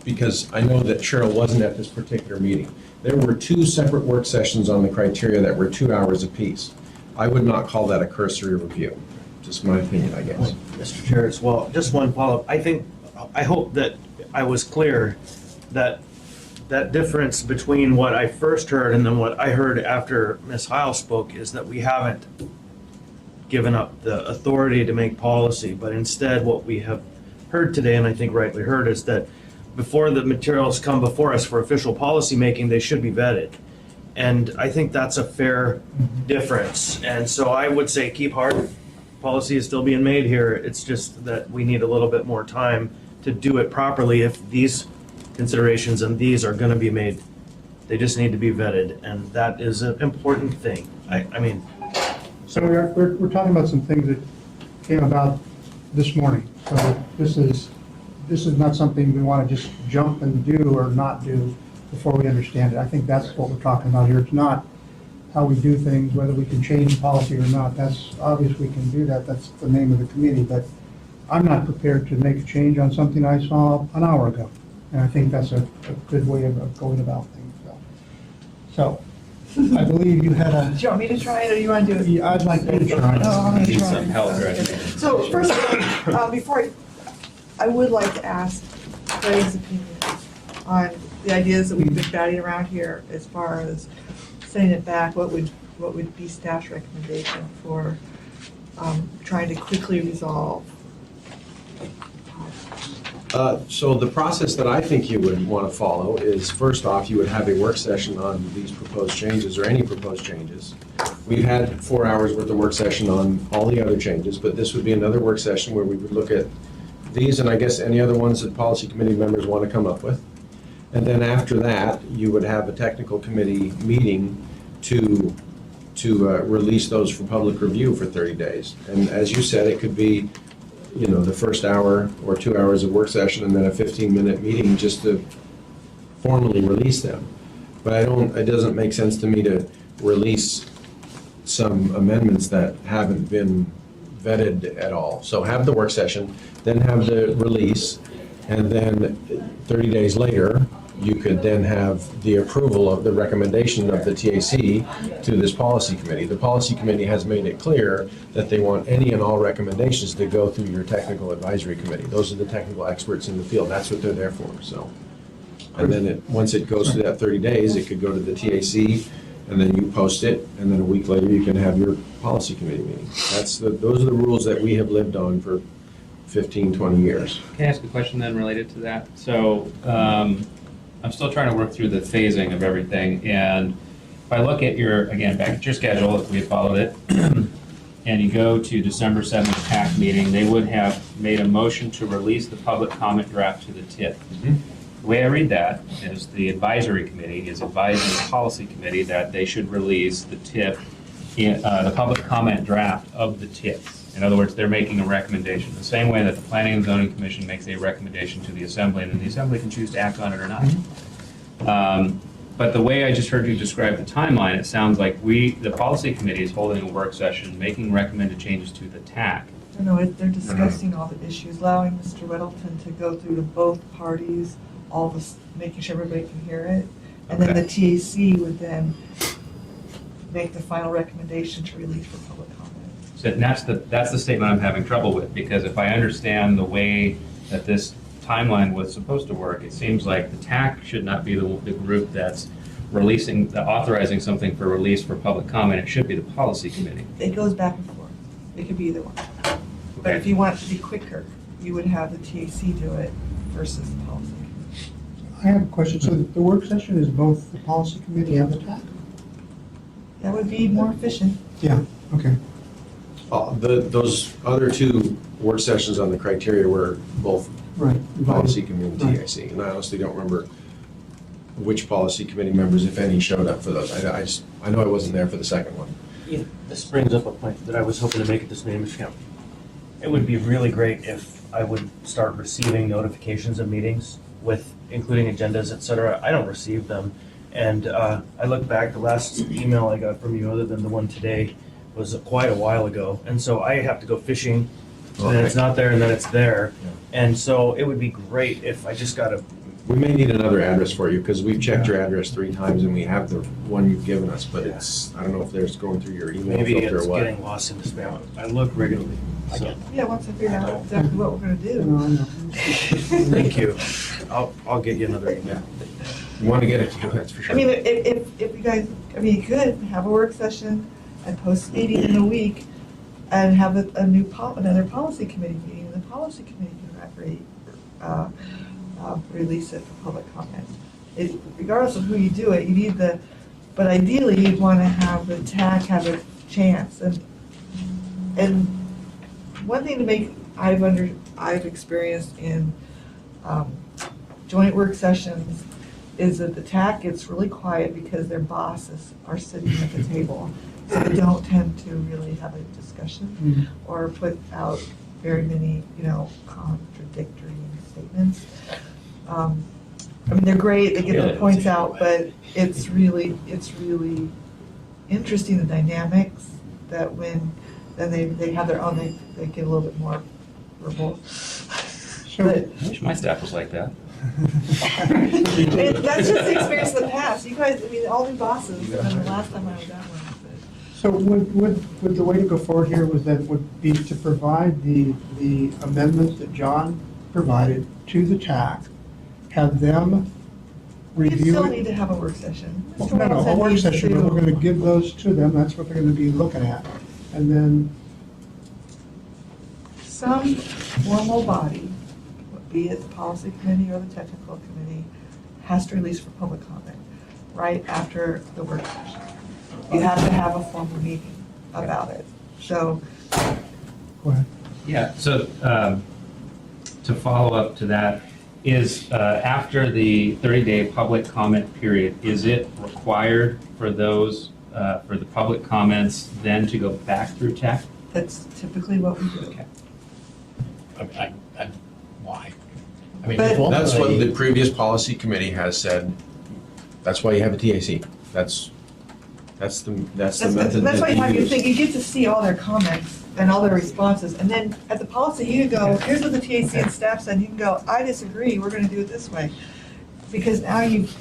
because I know that Cheryl wasn't at this particular meeting. There were 2 separate work sessions on the criteria that were 2 hours apiece. I would not call that a cursory review, just my opinion, I guess. Mr. Chair, as well, just one follow-up. I hope that I was clear that that difference between what I first heard and then what I heard after Ms. Heil spoke is that we haven't given up the authority to make policy, but instead what we have heard today, and I think rightly heard, is that before the materials come before us for official policy making, they should be vetted. And I think that's a fair difference. And so I would say keep hard. Policy is still being made here. It's just that we need a little bit more time to do it properly if these considerations and these are going to be made. They just need to be vetted, and that is an important thing. I mean, So we're talking about some things that came about this morning. So this is not something we want to just jump and do or not do before we understand it. I think that's what we're talking about here. It's not how we do things, whether we can change policy or not. That's obvious we can do that. That's the name of the committee. But I'm not prepared to make a change on something I saw an hour ago. And I think that's a good way of going about things. So I believe you had Do you want me to try it, or do you want to do it? I'd like you to try. Oh, I'm gonna Need try. some help, right? So first, before I would like to ask Craig's opinion on the ideas that we've been batting around here as far as sending it back. What would be staff's recommendation for trying to quickly resolve? So the process that I think you would want to follow is, first off, you would have a work session on these proposed changes or any proposed changes. We've had 4 hours worth of work session on all the other changes, but this would be another work session where we would look at these and I guess any other ones that policy committee members want to come up with. And then after that, you would have a technical committee meeting to release those for public review for 30 days. And as you said, it could be, the first hour or 2 hours of work session and then a 15-minute meeting just to formally release them. But it doesn't make sense to me to release some amendments that haven't been vetted at all. So have the work session, then have the release, and then 30 days later, you could then have the approval of the recommendation of the TAC to this policy committee. The policy committee has made it clear that they want any and all recommendations to go through your technical advisory committee. Those are the technical experts in the field. That's what they're there for, so. And then once it goes through that 30 days, it could go to the TAC, and then you post it, and then a week later, you can have your policy committee meeting. Those are the rules that we have lived on for 15, 20 years. Can I ask a question then related to that? So I'm still trying to work through the phasing of everything, and if I look at back at your schedule, if we had followed it, and you go to December 7th PAC meeting, they would have made a motion to release the public comment draft to the TIP. The way I read that is the advisory committee is advising the policy committee that they should release the TIP, the public comment draft of the TIP. In other words, they're making a recommendation, the same way that the Planning and Zoning Commission makes a recommendation to the Assembly, and then the Assembly can choose to act on it or not. But the way I just heard you describe the timeline, it sounds like the policy committee is holding a work session, making recommended changes to the TAC. No, they're discussing all the issues, allowing Mr. Weddleton to go through to both parties, all this, making sure everybody can hear it. And then the TAC would then make the final recommendation to release for public comment. So that's the statement I'm having trouble with, because if I understand the way that this timeline was supposed to work, it seems like the TAC should not be the group that's authorizing something for release for public comment. It should be the policy committee. It goes back and forth. It could be either one. But if you want it to be quicker, you would have the TAC do it versus the policy committee. I have a question. So the work session is both the policy committee and the TAC? That would be more efficient. Yeah, okay. Those other 2 work sessions on the criteria were both Right. policy committee and TAC, and I honestly don't remember which policy committee members, if any, showed up for those. I know I wasn't there for the second one. Yeah, this brings up a point that I was hoping to make at this meeting, Mr. Kemp. It would be really great if I would start receiving notifications of meetings with, including agendas, et cetera. I don't receive them. And I look back, the last email I got from you, other than the one today, was quite a while ago. And so I have to go fishing, and then it's not there, and then it's there. And so it would be great if I just got a We may need another address for you, because we've checked your address 3 times and we have the one you've given us, but it's, I don't know if there's going through your email Maybe filter it's or what. getting lost in the spam. I look regularly, so, Yeah, once I figure out exactly what we're gonna You do. know, I know. thank you. I'll get you another email. You want to get it to you, that's for I sure. mean, if you guys, I mean, you could have a work session and post a meeting in a week and have another policy committee meeting, and the policy committee can release it for public comment. Regardless of who you do it, you need but ideally, you'd want to have the TAC have a chance. And one thing to make, I've experienced in joint work sessions is that the TAC gets really quiet because their bosses are sitting at the table. So they don't tend to really have a discussion or put out very many, contradictory statements. I mean, they're great, they get the points out, but it's really interesting, the dynamics, that when, then they have their own, they get a little bit more verbal. So, But I wish my staff was like that. that's just the experience of the past. You guys, I mean, all new bosses, and the last time I was at one. so would the way to go forward here would be to provide the amendments that John provided to the TAC, have them We review still it? need to have a work session. No, Mr. no, a Wilson work needs session, but to- we're gonna give those to them, that's what they're gonna be looking at. And then, Some formal body, be it the policy committee or the technical committee, has to release for public comment right after the work session. You have to have a formal meeting about it. So, go ahead. Yeah, so to follow up to that, is after the 30-day public comment period, is it required for those, for the public comments then to go back through tech? that's typically what we do. Okay. Why? I mean, But- That's what ultimately- the previous policy committee has said. That's why you have a TAC. That's the method That's that why you have you your use. thing, you get to see all their comments and all their responses, and then at the policy, you can go, here's what the TAC and staff said, you can go, I disagree, we're gonna do it this way. Because now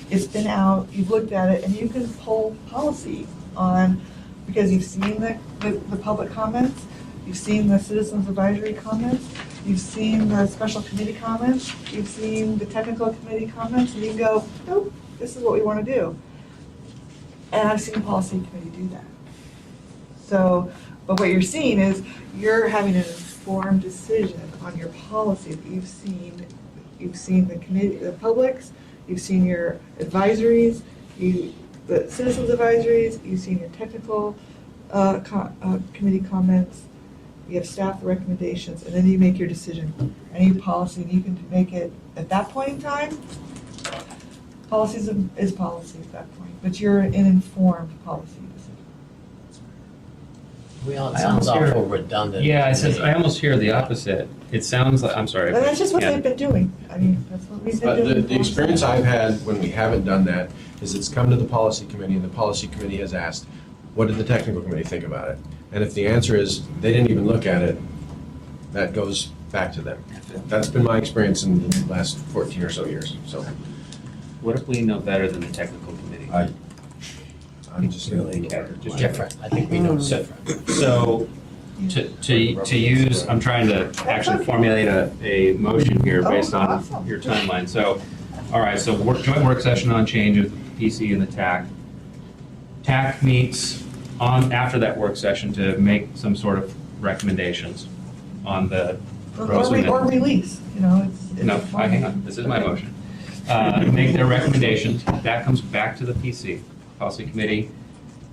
it's been out, you've looked at it, and you can pull policy on, because you've seen the public comments, you've seen the citizens advisory comments, you've seen the special committee comments, you've seen the technical committee comments, and you can go, nope, this is what we wanna do. And I've seen the policy committee do that. So, but what you're seeing is, you're having an informed decision on your policy that you've seen the committee, the publics, you've seen your advisories, the citizens advisories, you've seen your technical committee comments, you have staff recommendations, and then you make your decision. Any policy, and you can make it, at that point in time, policy is policy at that point, but you're an informed policy decision. Well, it I sounds almost hear- awful redundant. Yeah, to me. I almost hear the opposite. It sounds like, I'm sorry. And that's just what Yeah. they've been doing. I mean, that's what we've been doing. The experience I've had when we haven't done that is it's come to the policy committee and the policy committee has asked, what did the technical committee think about it? And if the answer is, they didn't even look at it, that goes back to them. That's been my experience in the last 14 or so years, so. What if we know better than the technical committee? I'm just gonna leave it Okay, there. Just different. I think we know it's different. So, to use, I'm trying to actually formulate a motion here based Oh, on awesome. your timeline. So, all right, so joint work session on change of the PC and the TAC. TAC meets after that work session to make some sort of recommendations on the proposed Or amendment. release, it's. No, hang on, this is my motion. Make their recommendations, that comes back to the PC. Policy committee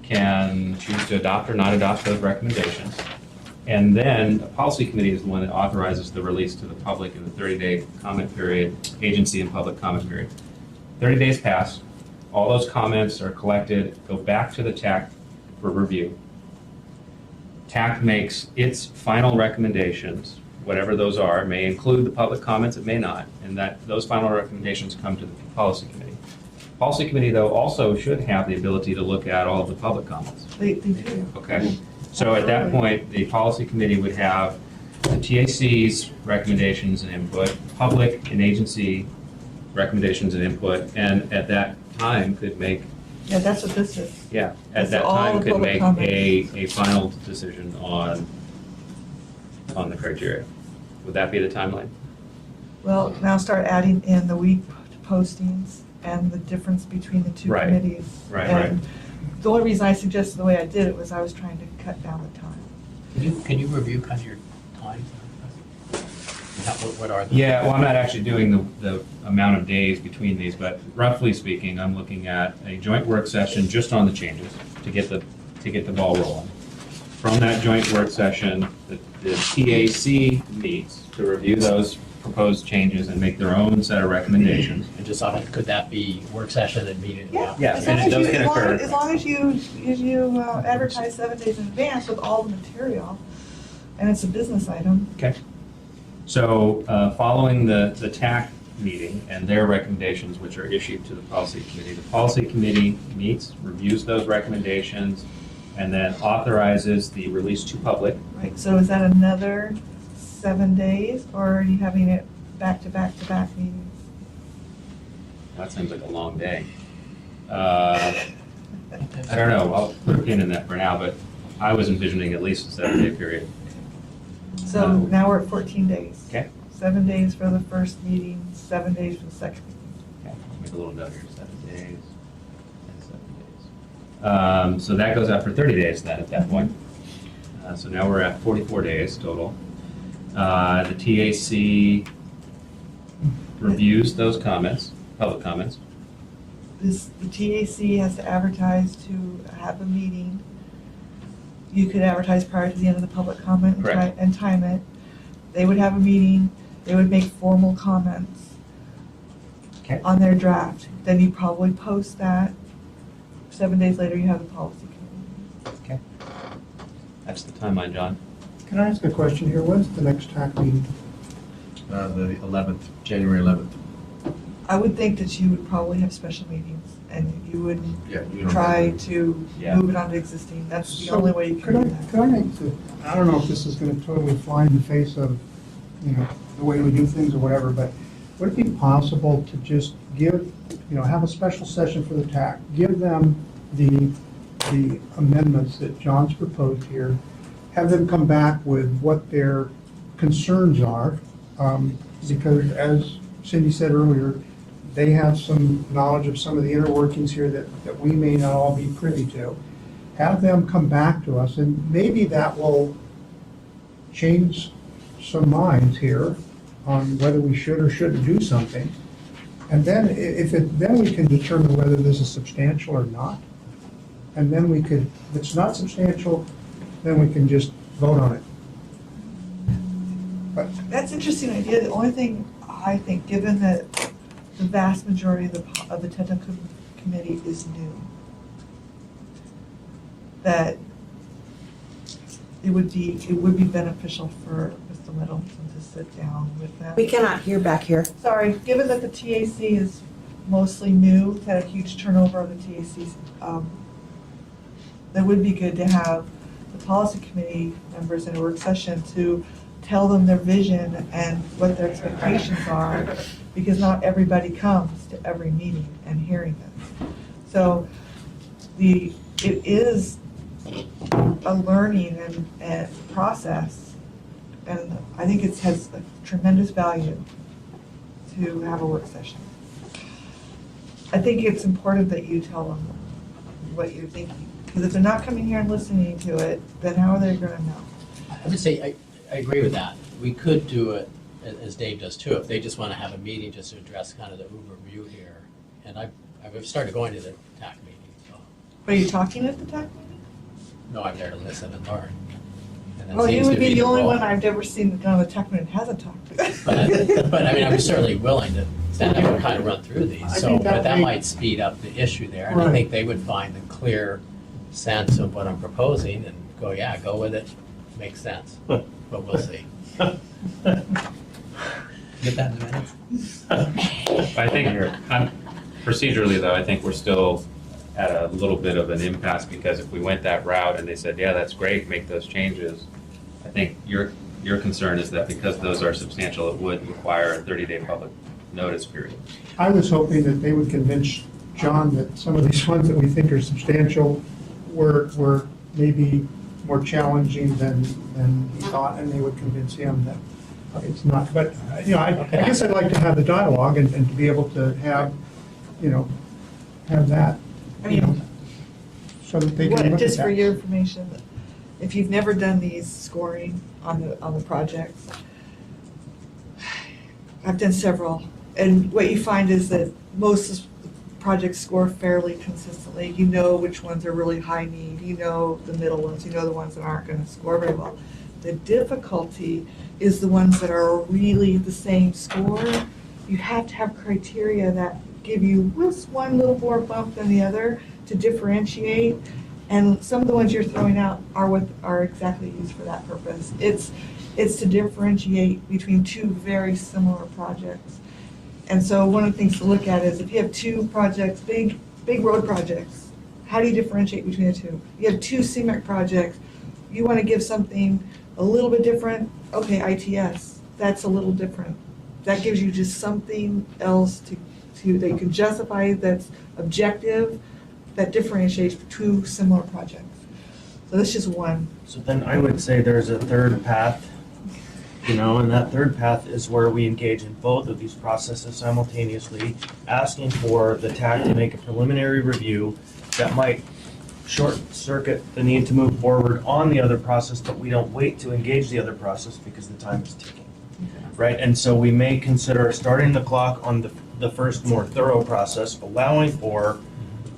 can choose to adopt or not adopt those recommendations. And then the policy committee is the one that authorizes the release to the public in the 30-day comment period, agency and public comment period. 30 days pass, all those comments are collected, go back to the TAC for review. TAC makes its final recommendations, whatever those are. It may include the public comments, it may not, and those final recommendations come to the policy committee. Policy committee, though, also should have the ability to look at all of the public comments. They do. Okay, so at that point, the policy committee would have the TAC's recommendations and input, public and agency recommendations and input, and at that time could make, Yeah, that's what this is. yeah, at That's that all time the could public make comments. a final decision on the criteria. Would that be the timeline? Well, now start adding in the week postings and the difference between the two Right. committees. Right, And the only reason I suggested the way I did it was I was trying to cut down the time. Can you review kind of your times? What are the? Yeah, well, I'm not actually doing the amount of days between these, but roughly speaking, I'm looking at a joint work session just on the changes to get the ball rolling. From that joint work session, the TAC meets to review those proposed changes and make their own set of recommendations. And just, could that be work session and meeting? Yeah, As and long it does as you- can as long occur. As long as you advertise 7 days in advance with all the material, and it's a business item. Okay. So, following the TAC meeting and their recommendations, which are issued to the policy committee, the policy committee meets, reviews those recommendations, and then authorizes the release to public. Right, so is that another 7 days, or are you having it back to back to back meetings? That seems like a long day. I don't know, I'll put a pin in that for now, but I was envisioning at least a 7-day period. So now we're at 14 days. Okay. 7 days for the first meeting, 7 days for the second meeting. Okay, make a little note here, 7 days and 7 days. So that goes out for 30 days then at that point. So now we're at 44 days total. The TAC reviews those comments, public comments. The TAC has to advertise to have a meeting. You could advertise prior to the end of the public comment and Correct. and time it. They would have a meeting, they would make formal comments Okay. on their draft. Then you probably post that. 7 days later, you have the policy committee. Okay. That's the timeline, John. Can I ask a question here? When's the next TAC meeting? The 11th, January 11th. I would think that you would probably have special meetings and you wouldn't Yeah, you don't try have to Yeah. move it onto existing. That's the So only way you could can I- do that. Could I make I don't know if this is gonna totally fly in the face of, the way we do things or whatever, but would it be possible to just give, have a special session for the TAC? Give them the amendments that John's proposed here, have them come back with what their concerns are, because as Cindy said earlier, they have some knowledge of some of the inner workings here that we may not all be privy to. Have them come back to us, and maybe that will change some minds here on whether we should or shouldn't do something. And then then we can determine whether this is substantial or not. And then we could, if it's not substantial, then we can just vote on it. But That's an interesting idea. The only thing I think, given that the vast majority of the technical committee is new, that it would be beneficial for Mr. Middleton to sit down with them. We cannot hear back here. Sorry, given that the TAC is mostly new, had a huge turnover of the TACs, that would be good to have the policy committee members in a work session to tell them their vision and what their expectations are, because not everybody comes to every meeting and hearing this. So it is a learning and process, and I think it has a tremendous value to have a work session. I think it's important that you tell them what you're thinking, because if they're not coming here and listening to it, then how are they gonna know? I would say, I agree with that. We could do it, as Dave does too, if they just want to have a meeting just to address kind of the overview here. And I've started going to the TAC meeting, so, Are you talking at the TAC meeting? no, I'm there to listen and learn. And that Well, you seems would to be the only role. one I've ever seen that done the TAC meeting hasn't talked to. But I mean, I'm certainly willing to stand up and kind of run through I these, so, think but that may- might speed up the issue there. And I Right. think they would find a clear sense of what I'm proposing and go, yeah, go with it, makes sense, but we'll see. Get that in the minutes? I think procedurally though, I think we're still at a little bit of an impasse, because if we went that route and they said, yeah, that's great, make those changes, I think your concern is that because those are substantial, it would require a 30-day public notice period. I was hoping that they would convince John that some of these ones that we think are substantial were maybe more challenging than he thought, and they would convince him that it's not. But, I guess I'd like to have the dialogue and to be able to have, have that, I mean, so that they can look at that. just for your information, if you've never done these scoring on the projects, I've done several, and what you find is that most projects score fairly consistently. You know which ones are really high need, you know the middle ones, you know the ones that aren't gonna score very well. The difficulty is the ones that are really the same score. You have to have criteria that give you just one little more bump than the other to differentiate. And some of the ones you're throwing out are exactly used for that purpose. It's to differentiate between two very similar projects. And so one of the things to look at is if you have two projects, big road projects, how do you differentiate between the two? You have two CMAQ projects, you want to give something a little bit different, okay, ITS, that's a little different. That gives you just something else that you can justify that's objective, that differentiates two similar projects. So that's just one. So then I would say there's a third path, and that third path is where we engage in both of these processes simultaneously, asking for the TAC to make a preliminary review that might short circuit the need to move forward on the other process, but we don't wait to engage the other process because the time is ticking. Right, and so we may consider starting the clock on the first more thorough process, allowing for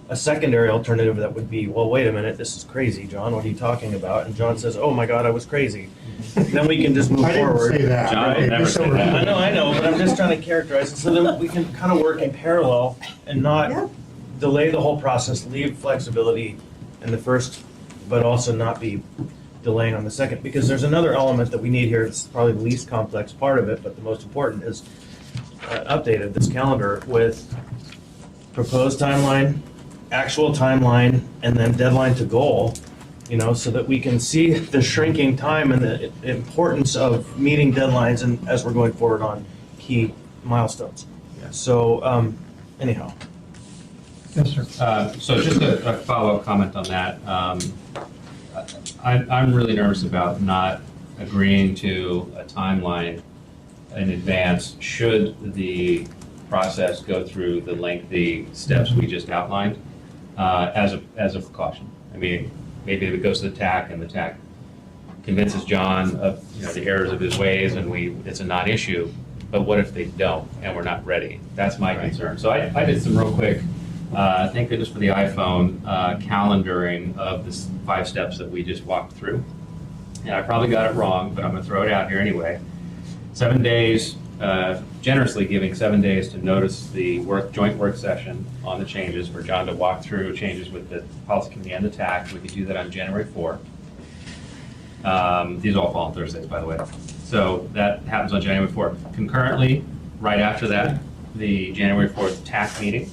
a secondary alternative that would be, well, wait a minute, this is crazy, John, what are you talking about? And John says, oh my God, I was crazy. Then we can just move I didn't forward. say that. John would Okay, never just so say we're- that. I know, but I'm just trying to characterize it, so then we can kind of work in parallel and Yeah. not delay the whole process, leave flexibility in the first, but also not be delaying on the second, because there's another element that we need here, it's probably the least complex part of it, but the most important is updated this calendar with proposed timeline, actual timeline, and then deadline to goal, so that we can see the shrinking time and the importance of meeting deadlines and as we're going forward on key milestones. So, anyhow. Yes, sir. So just a follow-up comment on that. I'm really nervous about not agreeing to a timeline in advance should the process go through the lengthy steps we just outlined as a precaution. I mean, maybe if it goes to the TAC and the TAC convinces John of the errors of his ways and it's a non-issue, but what if they don't and we're not ready? That's my concern. So I did some real quick, thank goodness for the iPhone, calendaring of the 5 steps that we just walked through. And I probably got it wrong, but I'm going to throw it out here anyway. 7 days, generously giving 7 days to notice the joint work session on the changes for John to walk through changes with the policy committee and the TAC. We could do that on January 4th. These all fall on Thursdays, by the way. So that happens on January 4th. Concurrently, right after that, the January 4th TAC meeting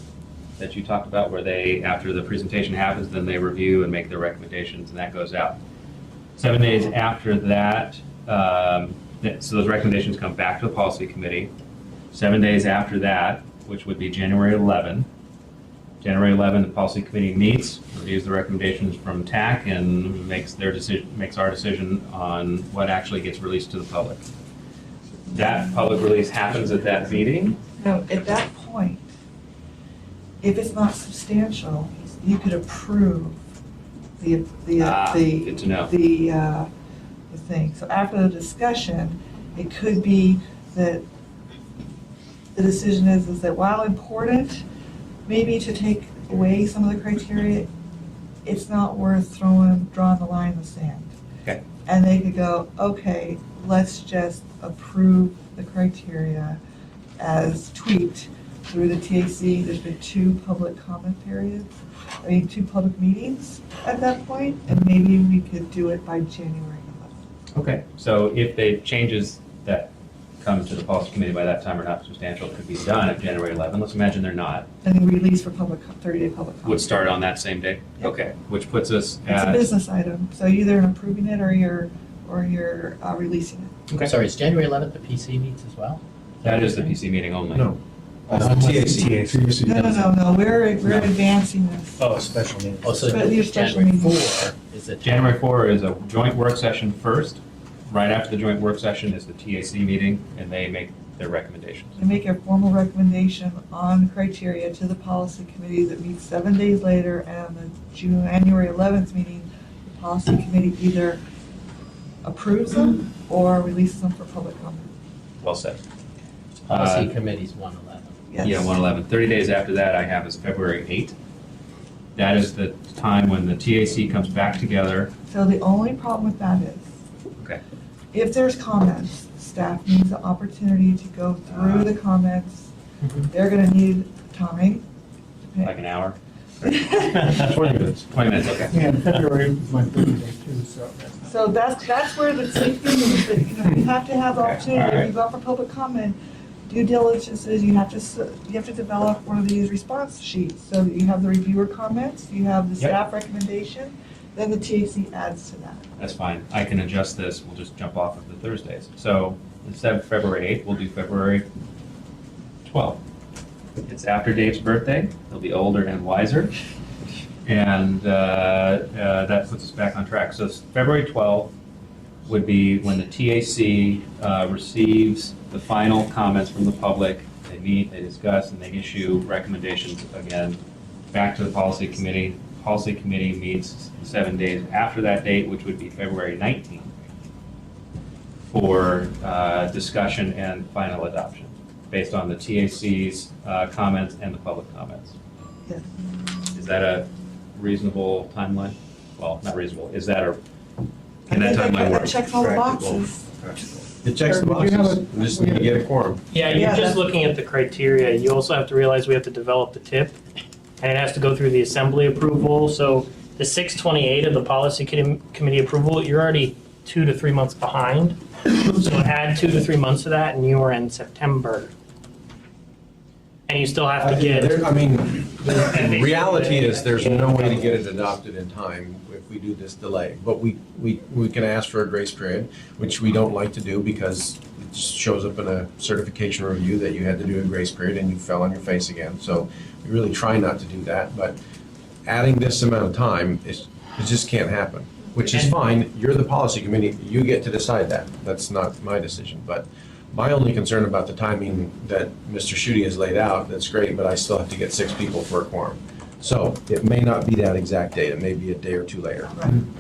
that you talked about, where they, after the presentation happens, then they review and make their recommendations, and that goes out. 7 days after that, so those recommendations come back to the policy committee. 7 days after that, which would be January 11. January 11, the policy committee meets, reviews the recommendations from TAC, and makes our decision on what actually gets released to the public. That public release happens at that meeting. Now, at that point, if it's not substantial, you could approve the Good to know. the thing. So after the discussion, it could be that the decision is that while important, maybe to take away some of the criteria, it's not worth drawing the line in the sand. Okay. And they could go, okay, let's just approve the criteria as tweaked through the TAC. There's been 2 public comment periods, 2 public meetings at that point, and maybe we could do it by January 11th. Okay, so if the changes that come to the policy committee by that time are not substantial, it could be done at January 11. Let's imagine they're not. And then release for 30-day public comment. Would start on that same day? Yep. Okay, which puts us It's a at, business item, so either approving it or you're releasing it. okay, Sorry, is January 11th the PC meets as well? that is the PC meeting only. No, TAC. No, we're advancing this. Oh, special meeting. Oh, so But your special January meeting. 4 is the. January 4 is a joint work session first. Right after the joint work session is the TAC meeting, and they make their recommendations. To make a formal recommendation on criteria to the policy committee that meets 7 days later, and on the January 11th meeting, the policy committee either approves them or releases them for public comment. Well said. Policy committee's 111. Yes. Yeah, 111. 30 days after that, I have is February 8th. That is the time when the TAC comes back together. So the only problem with that is, Okay. if there's comments, staff needs the opportunity to go through the comments. They're gonna need time. Like an hour? 20 minutes. 20 minutes, okay. And February is my birthday too, so. So that's where the safety is, that, you have to have the Okay, opportunity, all if right. you go out for public comment, due diligence is you have to develop one of these response sheets, so that you have the reviewer comments, you have the Yep. staff recommendation, then the TAC adds to that. That's fine. I can adjust this. We'll just jump off of the Thursdays. So instead of February 8th, we'll do February 12th. It's after Dave's birthday. He'll be older and wiser. And that puts us back on track. So February 12th would be when the TAC receives the final comments from the public. They meet, they discuss, and they issue recommendations again back to the policy committee. Policy committee meets 7 days after that date, which would be February 19th, for discussion and final adoption, based on the TAC's comments and the public comments. Yes. Is that a reasonable timeline? Well, not reasonable. Is that a, can that I think timeline work? that checks all the Practical. boxes. It checks the Would you have boxes. We just need to get a quorum. Yeah, Yeah, you're that's- just looking at the criteria. You also have to realize we have to develop the tip, and it has to go through the assembly approval. So the 628 of the policy committee approval, you're already 2 to 3 months behind. So add 2 to 3 months to that, and you are in September. And you still have to get. I mean, the reality is, there's no way to get it adopted in time if we do this delay. But we can ask for a grace period, which we don't like to do because it just shows up in a certification review that you had to do a grace period and you fell on your face again. So we really try not to do that, but adding this amount of time it just can't happen, which is fine. You're the policy committee, you get to decide that. That's not my decision, but my only concern about the timing that Mr. Schutte has laid out, that's great, but I still have to get 6 people for a quorum. So it may not be that exact date, it may be a day or two later,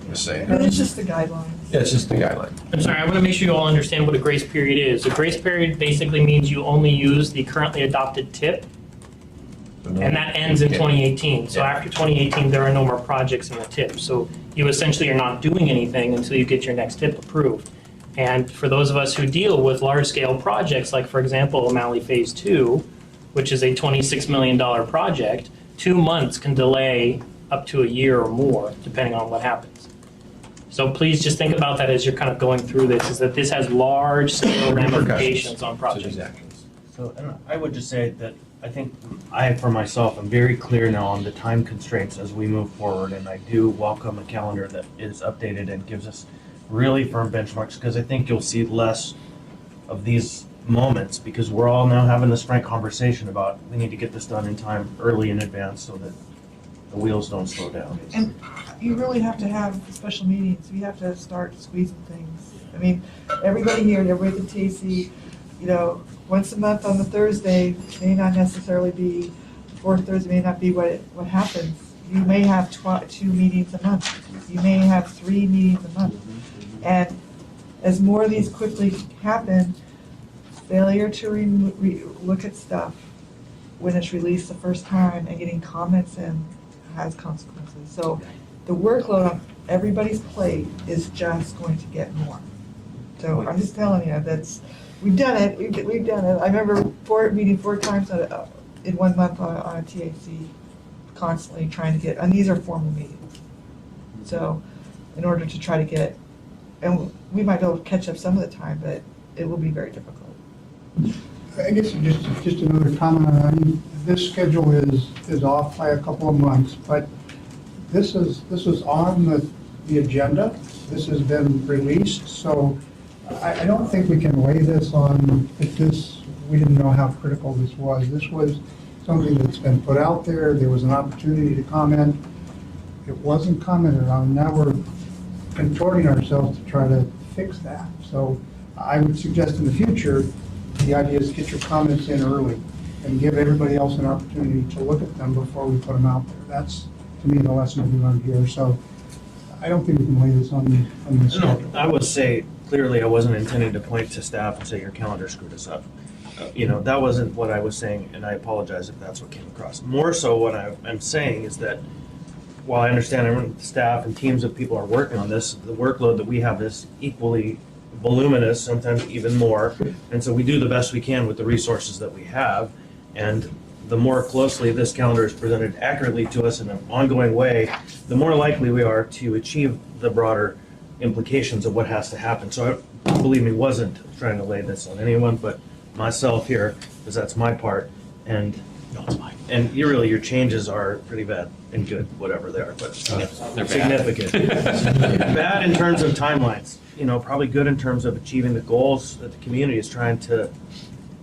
just saying. But it's just the guidelines. Yeah, it's just the guideline. I'm sorry, I want to make sure you all understand what a grace period is. A grace period basically means you only use the currently adopted tip, and that ends in 2018. So Yeah. after 2018, there are no more projects in the tip. So you essentially are not doing anything until you get your next tip approved. And for those of us who deal with large-scale projects, like for example, O'Malley Phase 2, which is a $26 million project, 2 months can delay up to a year or more, depending on what happens. So please just think about that as you're kind of going through this, is that this has large-scale ramifications on To projects. these actions. So, and I would just say that I think I, for myself, am very clear now on the time constraints as we move forward, and I do welcome a calendar that is updated and gives us really firm benchmarks, because I think you'll see less of these moments, because we're all now having this frank conversation about we need to get this done in time, early in advance, so that the wheels don't slow down. And you really have to have special meetings, you have to start squeezing things. I mean, everybody here, everybody at the TAC, once a month on the Thursday may not necessarily be, the fourth Thursday may not be what happens. You may have 2 meetings a month, you may have 3 meetings a month. And as more of these quickly happen, failure to look at stuff when it's released the first time and getting comments in has consequences. So the workload on everybody's plate is just going to get more. So I'm just telling you, we've done it, we've done it. I remember meeting 4 times in 1 month on a TAC, constantly trying to get, and these are formal meetings. So in order to try to get, and we might be able to catch up some of the time, but it will be very difficult. I guess just another comment on that. This schedule is off by a couple of months, but this is on the agenda. This has been released, so I don't think we can weigh this on if this we didn't know how critical this was. This was something that's been put out there. There was an opportunity to comment. It wasn't commented on. Now we're contorting ourselves to try to fix that. So I would suggest in the future, the idea is get your comments in early and give everybody else an opportunity to look at them before we put them out there. That's, to me, the lesson we learned here. So I don't think we can lay this on the schedule. No, I would say, clearly, I wasn't intending to point to staff and say your calendar screwed us up. You know, that wasn't what I was saying, and I apologize if that's what came across. More so what I'm saying is that while I understand everyone, staff and teams of people are working on this, the workload that we have is equally voluminous, sometimes even more. And so we do the best we can with the resources that we have. And the more closely this calendar is presented accurately to us in an ongoing way, the more likely we are to achieve the broader implications of what has to happen. So I, believe me, wasn't trying to lay this on anyone but myself here, because that's my part. And No, it's fine. and your changes are pretty bad and good, whatever they are, but They're bad. significant. Bad in terms of timelines, you know, probably good in terms of achieving the goals that the community is trying to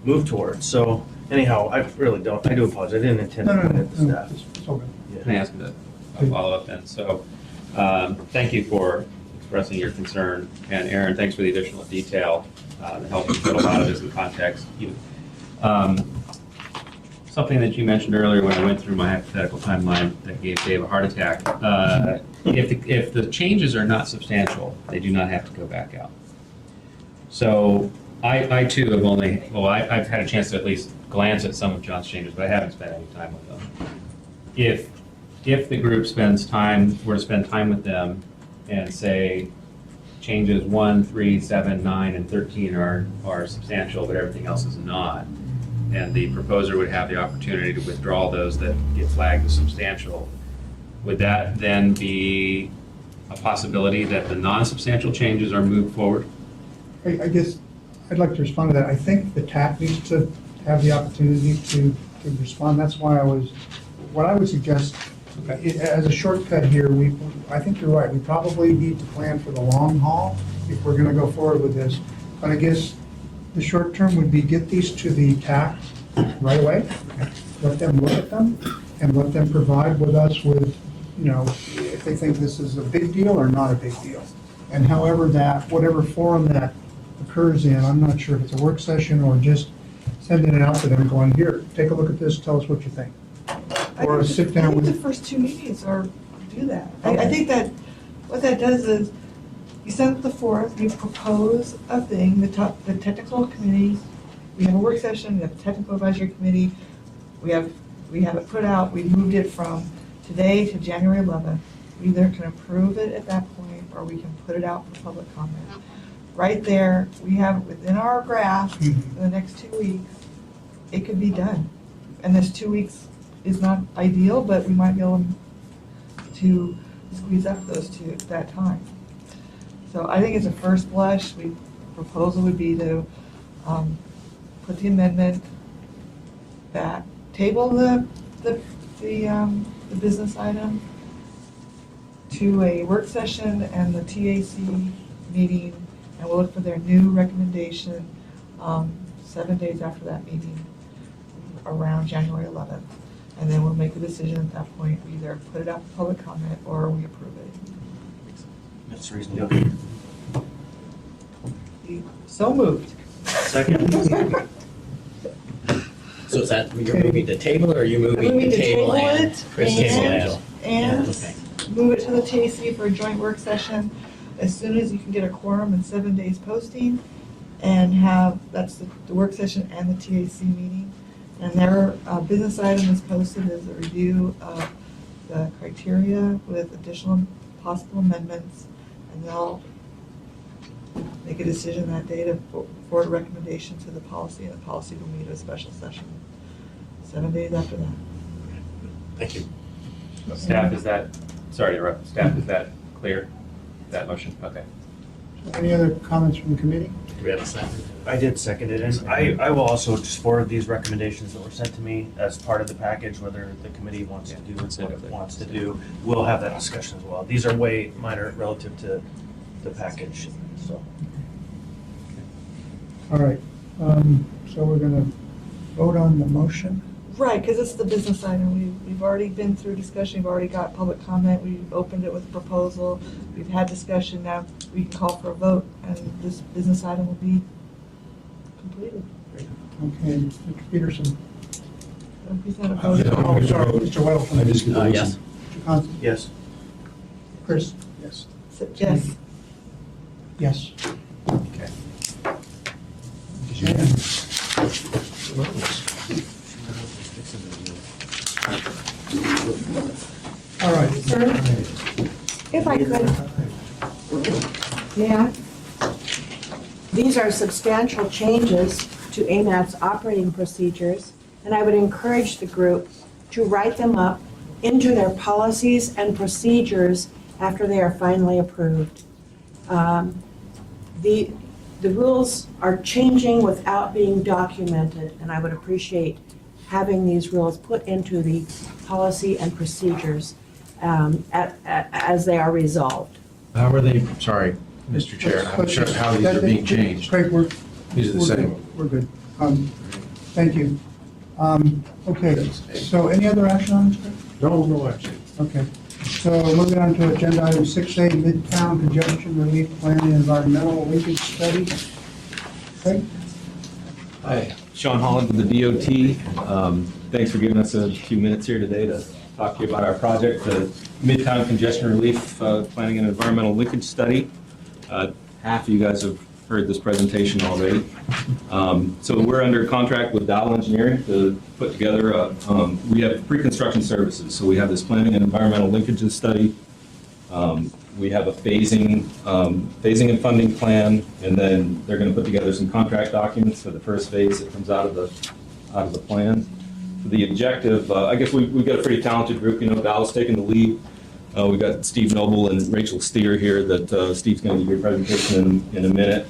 move towards. So anyhow, I do apologize. I didn't intend No, to no, put no, it to no, staff. it's all good. Can I ask a follow-up then? So, thank you for expressing your concern, and Aaron, thanks for the additional detail, helping put a lot of this in context. Something that you mentioned earlier when I went through my hypothetical timeline that gave Dave a heart attack. If the changes are not substantial, they do not have to go back out. So I too have I've had a chance to at least glance at some of John's changes, but I haven't spent any time with them. If the group were to spend time with them and say changes 1, 3, 7, 9, and 13 are substantial, but everything else is not, and the proposer would have the opportunity to withdraw those that get flagged as substantial, would that then be a possibility that the non-substantial changes are moved forward? I guess I'd like to respond to that. I think the TAC needs to have the opportunity to respond. That's why what I would suggest, as a shortcut here, I think you're right. We probably need to plan for the long haul if we're gonna go forward with this. But I guess the short term would be get these to the TAC right away, let them look at them, and let them provide with us with, if they think this is a big deal or not a big deal. And however whatever forum that occurs in, I'm not sure if it's a work session or just sending it out to them going, here, take a look at this, tell us what you think. Or sit down I think with. the first 2 meetings do that. I think that what that does is you send it the 4th, you propose a thing, the technical committee, we have a work session, we have a technical advisory committee, we have it put out, we moved it from today to January 11th. We either can approve it at that point or we can put it out for public comment. Right there, we have within our grasp, in the next 2 weeks, it could be done. And this 2 weeks is not ideal, but we might be able to squeeze up those two at that time. So I think it's a first blush, proposal would be to put the amendment that table the business item to a work session and the TAC meeting, and we'll look for their new recommendation 7 days after that meeting, around January 11th. And then we'll make a decision at that point. We either put it out for public comment or we approve it. That's reasonable. So moved. Second? So is that, you're moving to table, or are you moving Moving to to table table and? it Chris and- table And Okay. move it to the TAC for a joint work session as soon as you can get a quorum in 7 days posting, and that's the work session and the TAC meeting. And their business item is posted as a review of the criteria with additional possible amendments, and they'll make a decision that day to forward a recommendation to the policy, and the policy will meet a special session 7 days after that. Thank you. Staff, sorry to interrupt, staff, is that clear, that motion? Okay. Any other comments from the committee? Do we have a second? I did second it, and I will also just forward these recommendations that were sent to me as part of the package, whether the committee wants to do what it wants to do. We'll have that discussion as well. These are way minor relative to the package, so. All right. So we're gonna vote on the motion. Right, because it's the business item. We've already been through discussion, we've already got public comment, we've opened it with a proposal, we've had discussion, now we can call for a vote, and this business item will be completed. Okay, Mr. Peterson. Is that a Oh, vote? sorry, Mr. Weddleton. Yes. Mr. Constance. Yes. Chris. Yes. Yes. Yes. Okay. All right. Sir, if I could, yeah, these are substantial changes to AMATS operating procedures, and I would encourage the group to write them up into their policies and procedures after they are finally approved. The rules are changing without being documented, and I would appreciate having these rules put into the policy and procedures as they are resolved. How are they, sorry, Mr. Chair, I'm not sure how these are being changed. Craig, These are the we're same. good. We're good. Thank you. Okay, so any other action on this, Craig? No action. Okay, so moving on to agenda item 6A, Midtown Congestion Relief Plan and Environmental Linkage Study. Craig? Hi, Sean Holland with the DOT. Thanks for giving us a few minutes here today to talk to you about our project, the Midtown Congestion Relief Planning and Environmental Linkage Study. Half of you guys have heard this presentation already. So we're under contract with Dow Engineering to put together, we have pre-construction services. So we have this planning and environmental linkages study. We have a phasing and funding plan, and then they're going to put together some contract documents for the first phase that comes out of the plan. The objective, I guess we've got a pretty talented group. You know, Dow's taking the lead. We've got Steve Noble and Rachel Steer here that Steve's going to give you a presentation in a minute.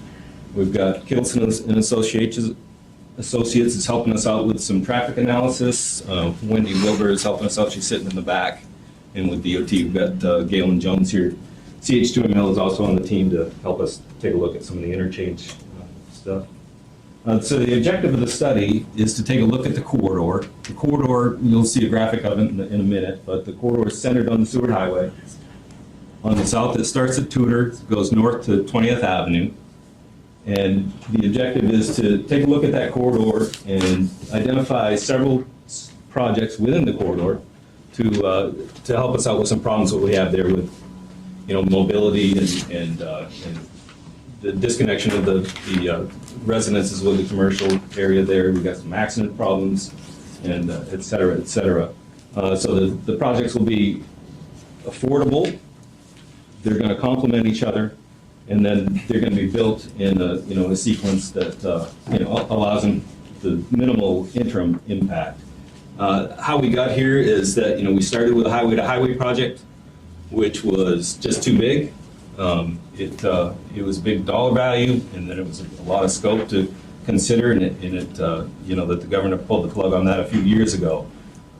We've got Kilson and Associates is helping us out with some traffic analysis. Wendy Wilbur is helping us out. She's sitting in the back. And with DOT, we've got Galen Jones here. CH2ML is also on the team to help us take a look at some of the interchange stuff. So the objective of the study is to take a look at the corridor. The corridor, you'll see a graphic of it in a minute, but the corridor is centered on the Seward Highway. On the south, it starts at Tudor, goes north to 20th Avenue. And the objective is to take a look at that corridor and identify several projects within the corridor to help us out with some problems that we have there with, you know, mobility and the disconnection of the residences with the commercial area there. We've got some accident problems and et cetera, et cetera. So the projects will be affordable. They're going to complement each other, and then they're going to be built in a sequence that allows them the minimal interim impact. How we got here is that we started with a highway-to-highway project, which was just too big. It was big dollar value, and then it was a lot of scope to consider, and that the governor pulled the plug on that a few years ago.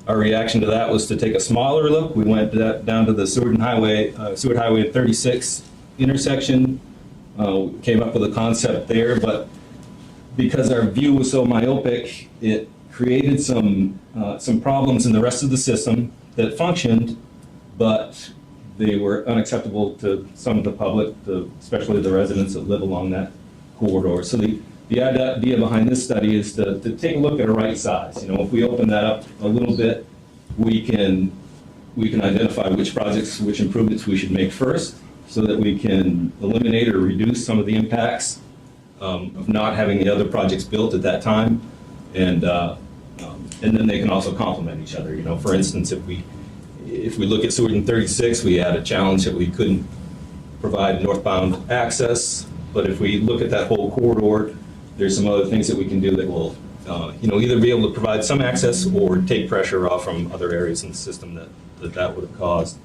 Our reaction to that was to take a smaller look. We went down to the Seward Highway 36 intersection, came up with a concept there, but because our view was so myopic, it created some problems in the rest of the system that functioned, but they were unacceptable to some of the public, especially the residents that live along that corridor. So the idea behind this study is to take a look at a right size. If we open that up a little bit, we can identify which projects, which improvements we should make first, so that we can eliminate or reduce some of the impacts of not having the other projects built at that time, and then they can also complement each other. For instance, if we look at Seward and 36, we had a challenge that we couldn't provide northbound access, but if we look at that whole corridor, there's some other things that we can do that will either be able to provide some access or take pressure off from other areas in the system that would have caused.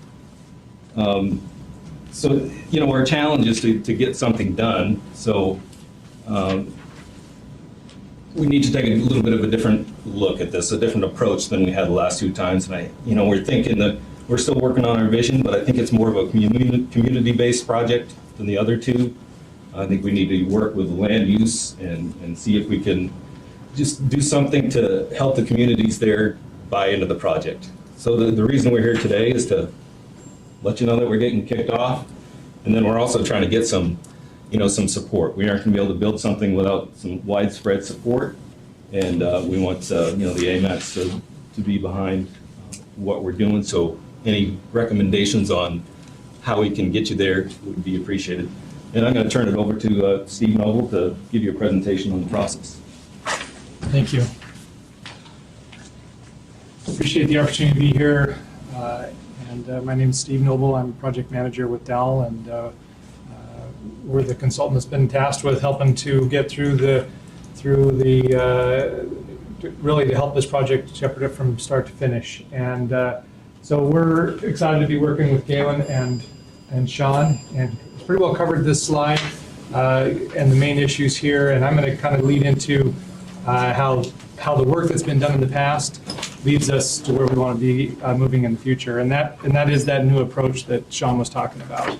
So our challenge is to get something done. So we need to take a little bit of a different look at this, a different approach than we had the last two times. And we're thinking that we're still working on our vision, but I think it's more of a community-based project than the other two. I think we need to work with land use and see if we can just do something to help the communities there buy into the project. So the reason we're here today is to let you know that we're getting kicked off, and then we're also trying to get some, some support. We aren't going to be able to build something without some widespread support, and we want, the AMATS to be behind what we're doing. So any recommendations on how we can get you there would be appreciated. And I'm going to turn it over to Steve Noble to give you a presentation on the process. Thank you. Appreciate the opportunity to be here. My name is Steve Noble. I'm project manager with Dell, and we're the consultant that's been tasked with helping to get really to help this project shepherd it from start to finish. And so we're excited to be working with Galen and Sean, and it's pretty well covered this slide and the main issues here. And I'm going to kind of lead into how the work that's been done in the past leads us to where we want to be moving in the future, and that is that new approach that Sean was talking about,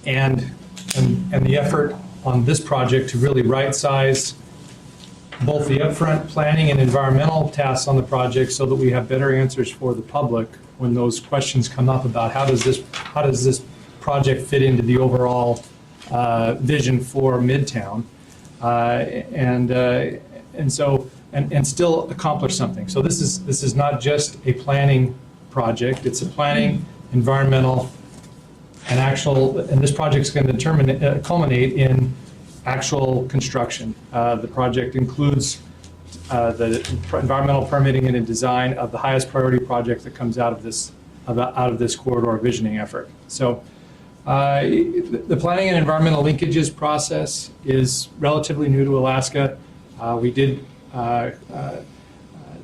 and the effort on this project to really right-size both the upfront planning and environmental tasks on the project so that we have better answers for the public when those questions come up about how does this project fit into the overall vision for Midtown, and still accomplish something. So this is not just a planning project; it's a planning, environmental, and this project's going to culminate in actual construction. The project includes the environmental permitting and design of the highest priority project that comes out of this corridor visioning effort. So the planning and environmental linkages process is relatively new to Alaska.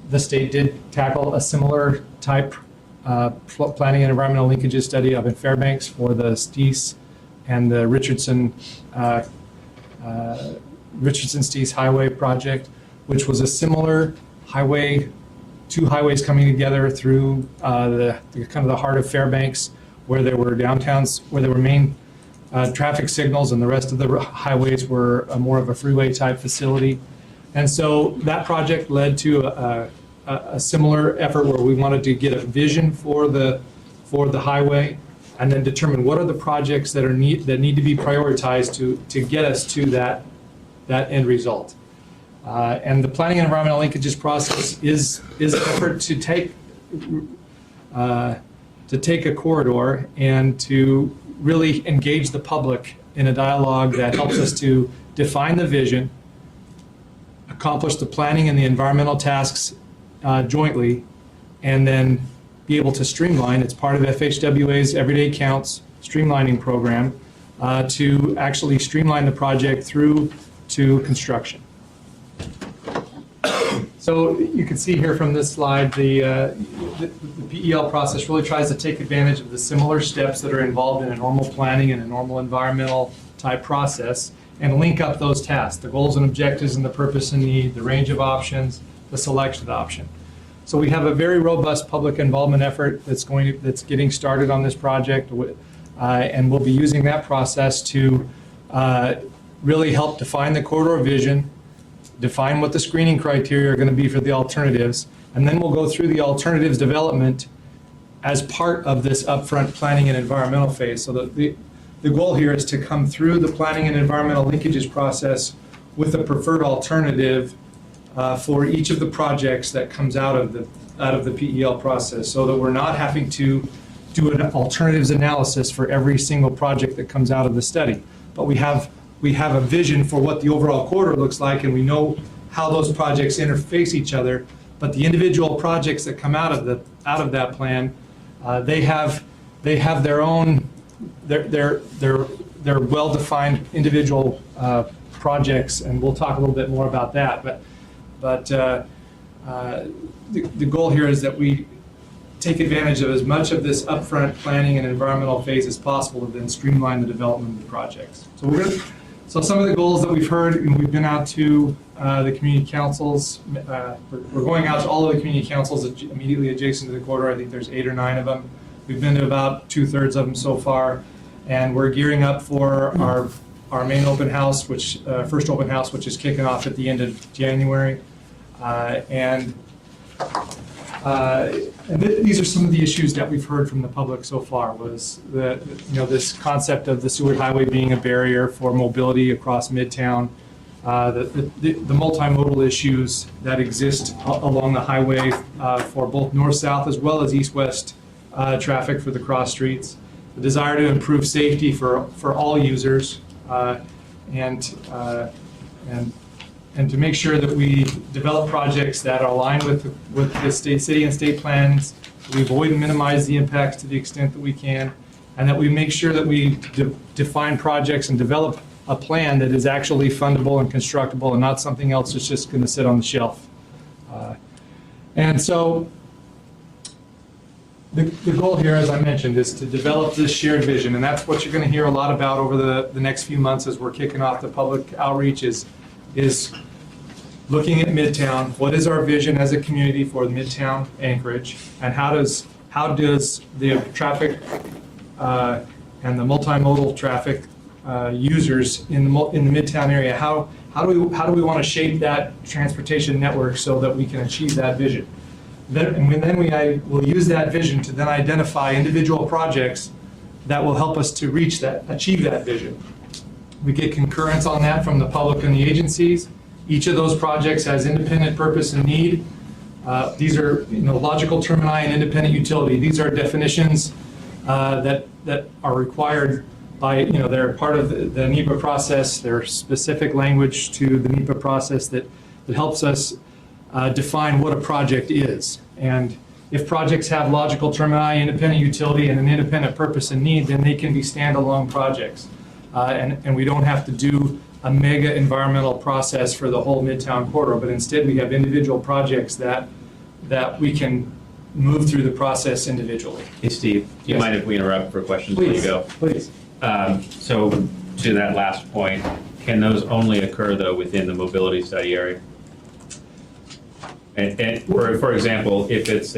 The state did tackle a similar type planning and environmental linkages study up in Fairbanks for the Steese and the Richardson Steese Highway project, which was a similar highway, two highways coming together through the kind of the heart of Fairbanks, where there were downtowns, where there were main traffic signals, and the rest of the highways were more of a freeway type facility. And so that project led to a similar effort where we wanted to get a vision for the highway, and then determine what are the projects that need to be prioritized to get us to that end result. And the planning and environmental linkages process is an effort to take a corridor and to really engage the public in a dialogue that helps us to define the vision, accomplish the planning and the environmental tasks jointly, and then be able to streamline. It's part of FHWA's Everyday Counts streamlining program to actually streamline the project through to construction. So you can see here from this slide, the PEL process really tries to take advantage of the similar steps that are involved in a normal planning and a normal environmental type process, and link up those tasks, the goals and objectives and the purpose and need, the range of options, the selection of the option. So we have a very robust public involvement effort that's getting started on this project, and we'll be using that process to really help define the corridor vision, define what the screening criteria are going to be for the alternatives, and then we'll go through the alternatives development as part of this upfront planning and environmental phase. So the goal here is to come through the planning and environmental linkages process with a preferred alternative for each of the projects that comes out of the PEL process, so that we're not having to do an alternatives analysis for every single project that comes out of the study. But we have a vision for what the overall corridor looks like, and we know how those projects interface each other. But the individual projects that come out of that plan, they have their own their well-defined individual projects, and we'll talk a little bit more about that. But the goal here is that we take advantage of as much of this upfront planning and environmental phase as possible, and then streamline the development of the projects. So some of the goals that we've heard, and we've been out to the community councils. We're going out to all of the community councils immediately adjacent to the corridor. I think there's 8 or 9 of them. We've been to about 2/3 of them so far. And we're gearing up for our main open house, which, first open house, which is kicking off at the end of January. These are some of the issues that we've heard from the public so far, was that, this concept of the Seward Highway being a barrier for mobility across Midtown, the multimodal issues that exist along the highway for both north-south as well as east-west traffic for the cross streets, the desire to improve safety for all users, and to make sure that we develop projects that are aligned with the city and state plans, we avoid and minimize the impacts to the extent that we can, and that we make sure that we define projects and develop a plan that is actually fundable and constructible and not something else that's just going to sit on the shelf. And so the goal here, as I mentioned, is to develop this shared vision, and that's what you're going to hear a lot about over the next few months as we're kicking off the public outreach, is looking at Midtown. What is our vision as a community for Midtown Anchorage, and how does the traffic and the multimodal traffic users in the Midtown area, how do we want to shape that transportation network so that we can achieve that vision? Then we will use that vision to then identify individual projects that will help us to achieve that vision. We get concurrence on that from the public and the agencies. Each of those projects has independent purpose and need. These are logical termini and independent utility. These are definitions that are required by, they're part of the NEPA process. They're specific language to the NEPA process that helps us define what a project is. And if projects have logical termini, independent utility, and an independent purpose and need, then they can be standalone projects. And we don't have to do a mega environmental process for the whole Midtown corridor, but instead we have individual projects that we can move through the process individually. Hey, Steve, do you Yes. mind if we interrupt for questions before you go? Please. So to that last point, can those only occur though within the mobility study area? And for example, if it's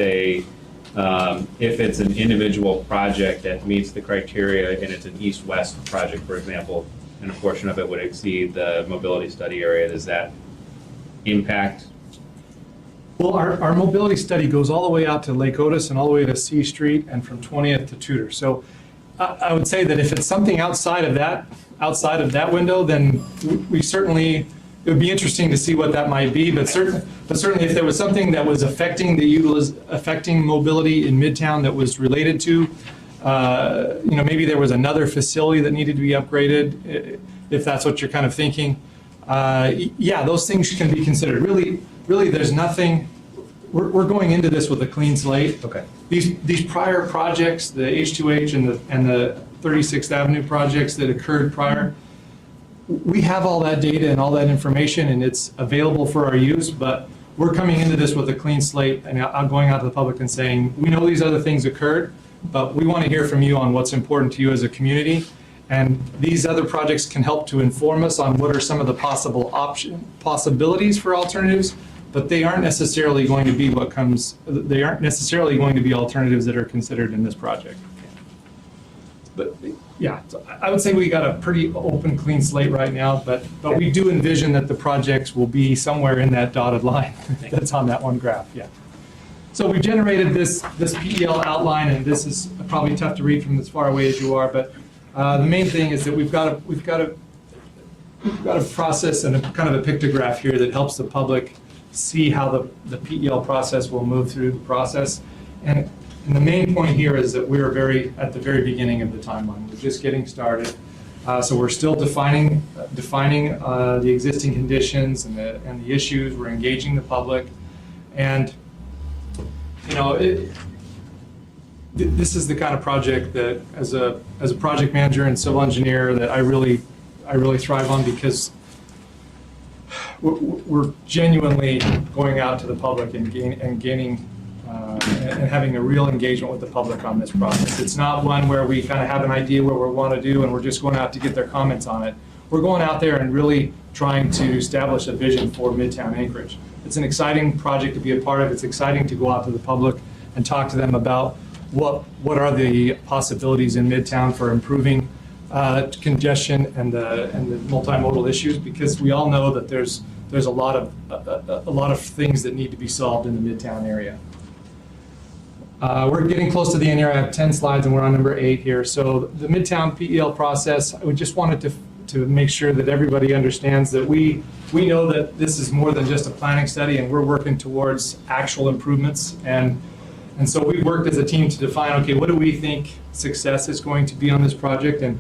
an individual project that meets the criteria and it's an east-west project, for example, and a portion of it would exceed the mobility study area, does that impact? Well, our mobility study goes all the way out to Lake Otis and all the way to C Street and from 20th to Tudor. So I would say that if it's something outside of that window, then we certainly, it would be interesting to see what that might be, but certainly if there was something that was affecting mobility in Midtown that was related to, maybe there was another facility that needed to be upgraded, if that's what you're kind of thinking. Yeah, those things can be considered. Really, there's nothing, we're going into this with a clean slate. Okay. These prior projects, the H2H and the 36th Avenue projects that occurred prior, we have all that data and all that information, and it's available for our use, but we're coming into this with a clean slate, and I'm going out to the public and saying, we know these other things occurred, but we want to hear from you on what's important to you as a community, and these other projects can help to inform us on what are some of the possibilities for alternatives, but they aren't necessarily going to be alternatives that are considered in this project. But yeah, so I would say we got a pretty open, clean slate right now, but we do envision that the projects will be somewhere in that dotted line that's on that one graph, yeah. So we generated this PEL outline, and this is probably tough to read from as far away as you are, but the main thing is that we've got a process and a kind of a pictograph here that helps the public see how the PEL process will move through the process. And the main point here is that we are at the very beginning of the timeline. We're just getting started. So we're still defining the existing conditions and the issues. We're engaging the public. And, this is the kind of project that as a project manager and civil engineer that I really thrive on, because we're genuinely going out to the public and gaining and having a real engagement with the public on this process. It's not one where we kind of have an idea what we want to do and we're just going out to get their comments on it. We're going out there and really trying to establish a vision for Midtown Anchorage. It's an exciting project to be a part of. It's exciting to go out to the public and talk to them about what are the possibilities in Midtown for improving congestion and the multimodal issues, because we all know that there's a lot of things that need to be solved in the Midtown area. We're getting close to the end here. I have 10 slides and we're on number 8 here. So the Midtown PEL process, we just wanted to make sure that everybody understands that we know that this is more than just a planning study, and we're working towards actual improvements. And so we've worked as a team to define, okay, what do we think success is going to be on this project? And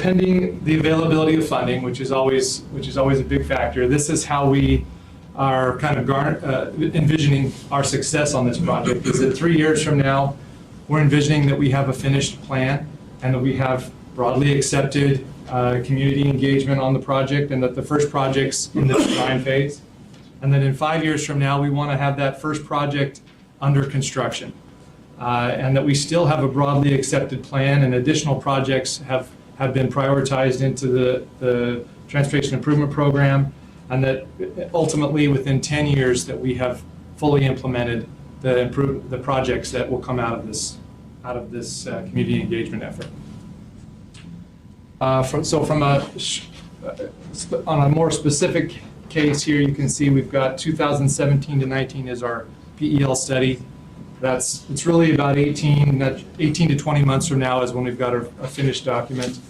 pending the availability of funding, which is always a big factor, this is how we are kind of envisioning our success on this project. Is that 3 years from now, we're envisioning that we have a finished plan and that we have broadly accepted community engagement on the project, and that the first project's in the design phase. And then in 5 years from now, we want to have that first project under construction. And that we still have a broadly accepted plan, and additional projects have been prioritized into the Transportation Improvement Program, and that ultimately within 10 years that we have fully implemented the projects that will come out of this community engagement effort. On a more specific case here, you can see we've got 2017 to 19 is our PEL study. It's really about 18 to 20 months from now is when we've got a finished document.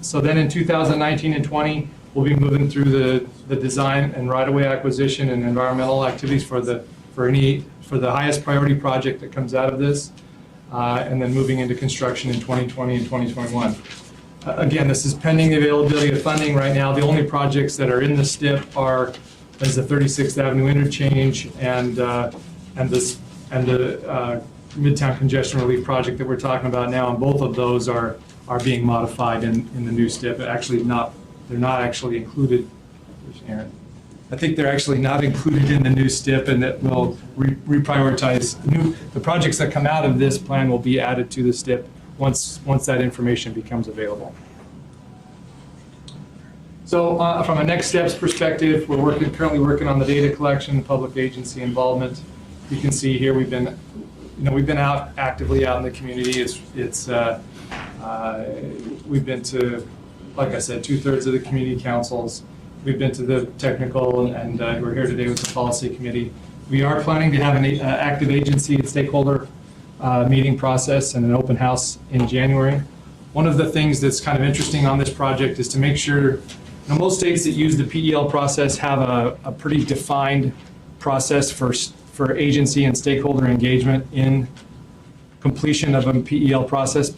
So then in 2019 and 20, we'll be moving through the design and right-of-way acquisition and environmental activities for the highest priority project that comes out of this, and then moving into construction in 2020 and 2021. Again, this is pending the availability of funding right now. The only projects that are in the STIP is the 36th Avenue interchange and the Midtown Congestion Relief Project that we're talking about now, and both of those are being modified in the new STIP. They're not actually included. Aaron. I think they're actually not included in the new STIP, and that will reprioritize the projects that come out of this plan will be added to the STIP once that information becomes available. So from a next steps perspective, we're currently working on the data collection, public agency involvement. You can see here we've been actively out in the community. We've been to, like I said, 2/3 of the community councils. We've been to the technical, and we're here today with the policy committee. We are planning to have an active agency and stakeholder meeting process and an open house in January. One of the things that's kind of interesting on this project is to make sure, most states that use the PEL process have a pretty defined process for agency and stakeholder engagement in completion of a PEL process.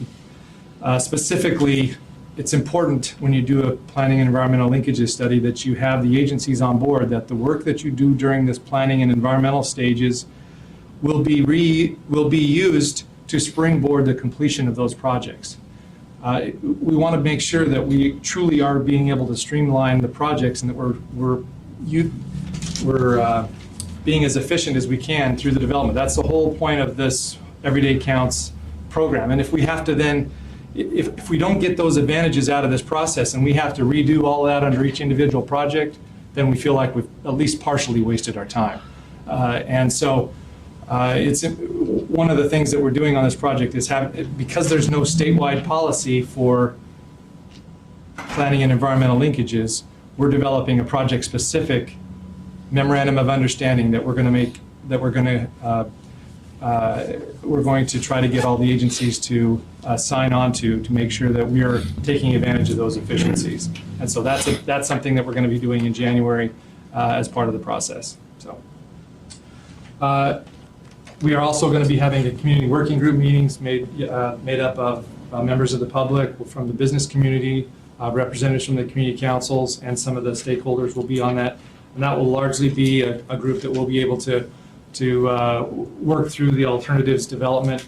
Specifically, it's important when you do a planning and environmental linkages study that you have the agencies on board, that the work that you do during this planning and environmental stages will be used to springboard the completion of those projects. We want to make sure that we truly are being able to streamline the projects, and that we're being as efficient as we can through the development. That's the whole point of this Everyday Counts program. And if we have to then, if we don't get those advantages out of this process and we have to redo all that under each individual project, then we feel like we've at least partially wasted our time. And so it's one of the things that we're doing on this project is because there's no statewide policy for planning and environmental linkages, we're developing a project-specific memorandum of understanding that we're going to try to get all the agencies to sign on to make sure that we are taking advantage of those efficiencies. And so that's something that we're going to be doing in January as part of the process. So we are also going to be having a community working group meetings made up of members of the public, from the business community, representatives from the community councils, and some of the stakeholders will be on that. And that will largely be a group that will be able to work through the alternatives development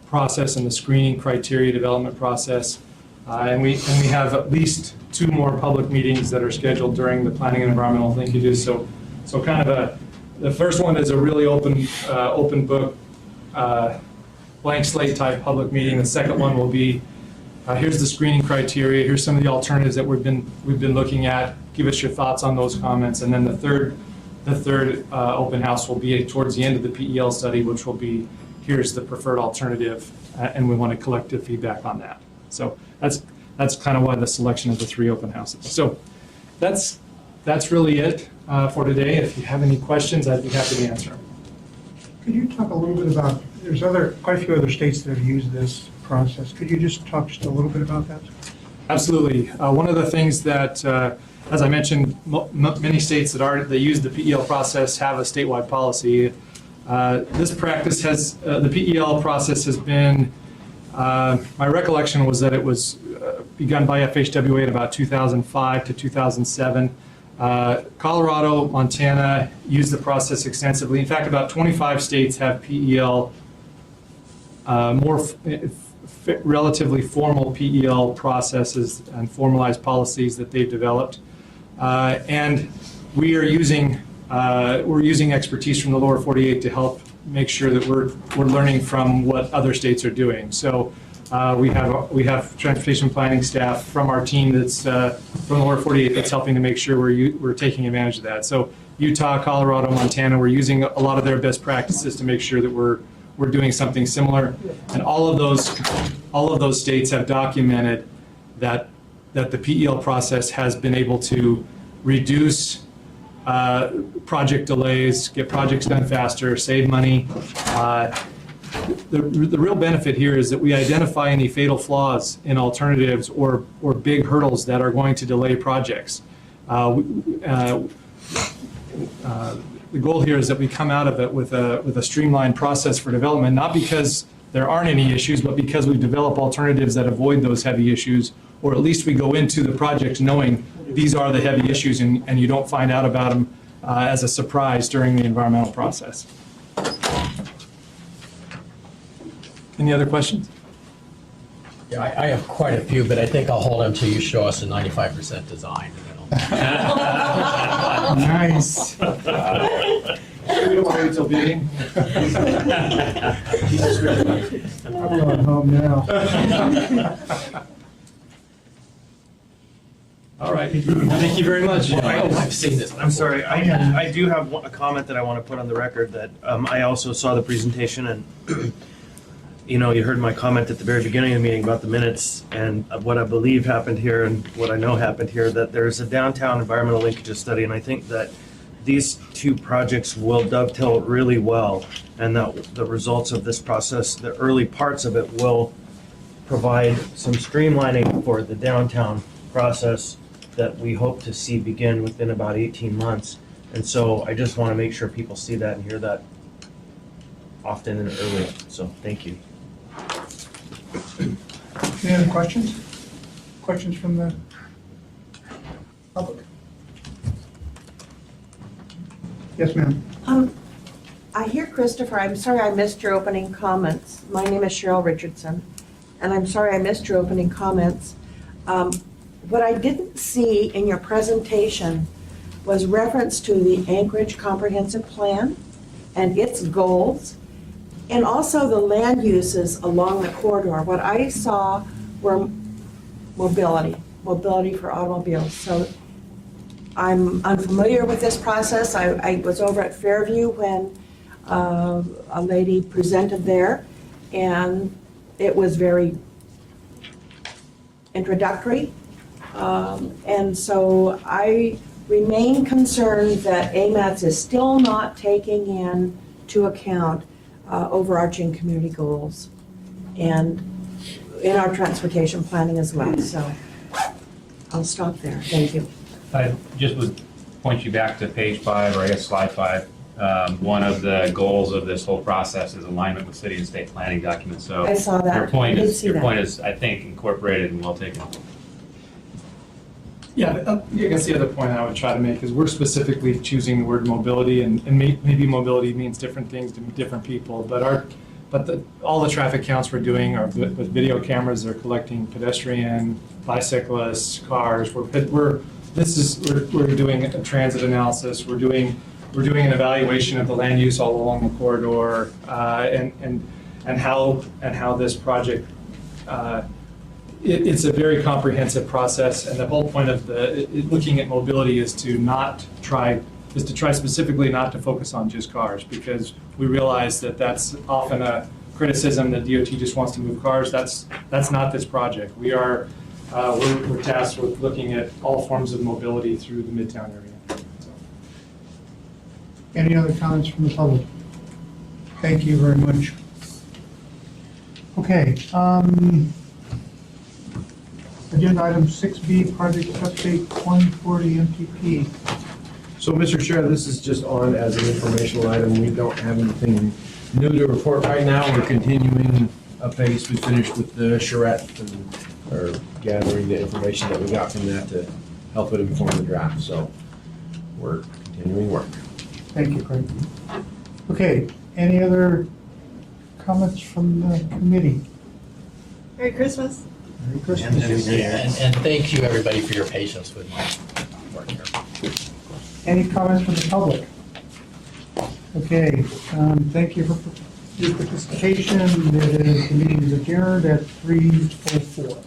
process and the screening criteria development process. And we have at least 2 more public meetings that are scheduled during the planning and environmental linkages. So kind of the first one is a really open book, blank slate type public meeting. The second one will be, here's the screening criteria, here's some of the alternatives that we've been looking at, give us your thoughts on those comments. And then the third open house will be towards the end of the PEL study, which will be, here's the preferred alternative, and we want to collect the feedback on that. So that's kind of why the selection of the 3 open houses. So that's really it for today. If you have any questions, I'd be happy to answer them. Could you talk a little bit about, there's quite a few other states that have used this process. Could you just talk just a little bit about that? Absolutely. One of the things that, as I mentioned, many states that use the PEL process have a statewide policy. This practice has, the PEL process has been, my recollection was that it was begun by FHWA in about 2005 to 2007. Colorado, Montana used the process extensively. In fact, about 25 states have PEL, relatively formal PEL processes and formalized policies that they've developed. And we're using expertise from the lower 48 to help make sure that we're learning from what other states are doing. So we have transportation planning staff from our team that's from the lower 48 that's helping to make sure we're taking advantage of that. So Utah, Colorado, Montana, we're using a lot of their best practices to make sure that we're doing something similar. And all of those states have documented that the PEL process has been able to reduce project delays, get projects done faster, save money. The real benefit here is that we identify any fatal flaws in alternatives or big hurdles that are going to delay projects. The goal here is that we come out of it with a streamlined process for development, not because there aren't any issues, but because we develop alternatives that avoid those heavy issues, or at least we go into the project knowing these are the heavy issues and you don't find out about them as a surprise during the environmental process. Any other questions? Yeah, I have quite a few, but I think I'll hold them till you show us a 95% design. Nice. We don't wait until meeting. I'm going home now. All right, thank you very much. I've seen this. I'm sorry, I do have a comment that I want to put on the record that I also saw the presentation and, you know, you heard my comment at the very beginning of the meeting about the minutes and what I believe happened here and what I know happened here, that there's a downtown environmental linkages study, and I think that these 2 projects will dovetail really well, and that the results of this process, the early parts of it, will provide some streamlining for the downtown process that we hope to see begin within about 18 months. And so I just want to make sure people see that and hear that often and early. So thank you. Any other questions? Questions from the public? Yes, ma'am. I hear Christopher, I'm sorry I missed your opening comments. My name is Cheryl Richardson, and I'm sorry I missed your opening comments. What I didn't see in your presentation was reference to the Anchorage Comprehensive Plan and its goals, and also the land uses along the corridor. What I saw were mobility for automobiles. So I'm unfamiliar with this process. I was over at Fairview when a lady presented there, and it was very introductory. And so I remain concerned that AMATS is still not taking into account overarching community goals and in our transportation planning as well. So I'll stop there. Thank you. I just would point you back to page 5, or I guess slide 5. One of the goals of this whole process is alignment with city and state planning documents. So I saw that. Your point I did is, see that. I think, incorporated and well taken. Yeah, I guess the other point I would try to make is we're specifically choosing the word mobility, and maybe mobility means different things to different people, but all the traffic counts we're doing are with video cameras. They're collecting pedestrian, bicyclists, cars. We're doing a transit analysis. We're doing an evaluation of the land use all along the corridor, and how this project. It's a very comprehensive process, and the whole point of looking at mobility is to try specifically not to focus on just cars, because we realize that that's often a criticism that DOT just wants to move cars. That's not this project. We are we're tasked with looking at all forms of mobility through the Midtown area. Any other comments from the public? Thank you very much. Okay, agenda item 6B, project update 2040 MTP. So, Mr. Chair, this is just on as an informational item. We don't have anything new to report right now. We're continuing apace. We finished with the charrette and are gathering the information that we got from that to help it inform the draft. So we're continuing work. Thank you, Craig. Okay, any other comments from the committee? Merry Christmas. Merry Christmas. And thank you, everybody, for your patience with my work here. Any comments from the public? Okay, thank you for your participation. The meeting is adjourned at 3:04.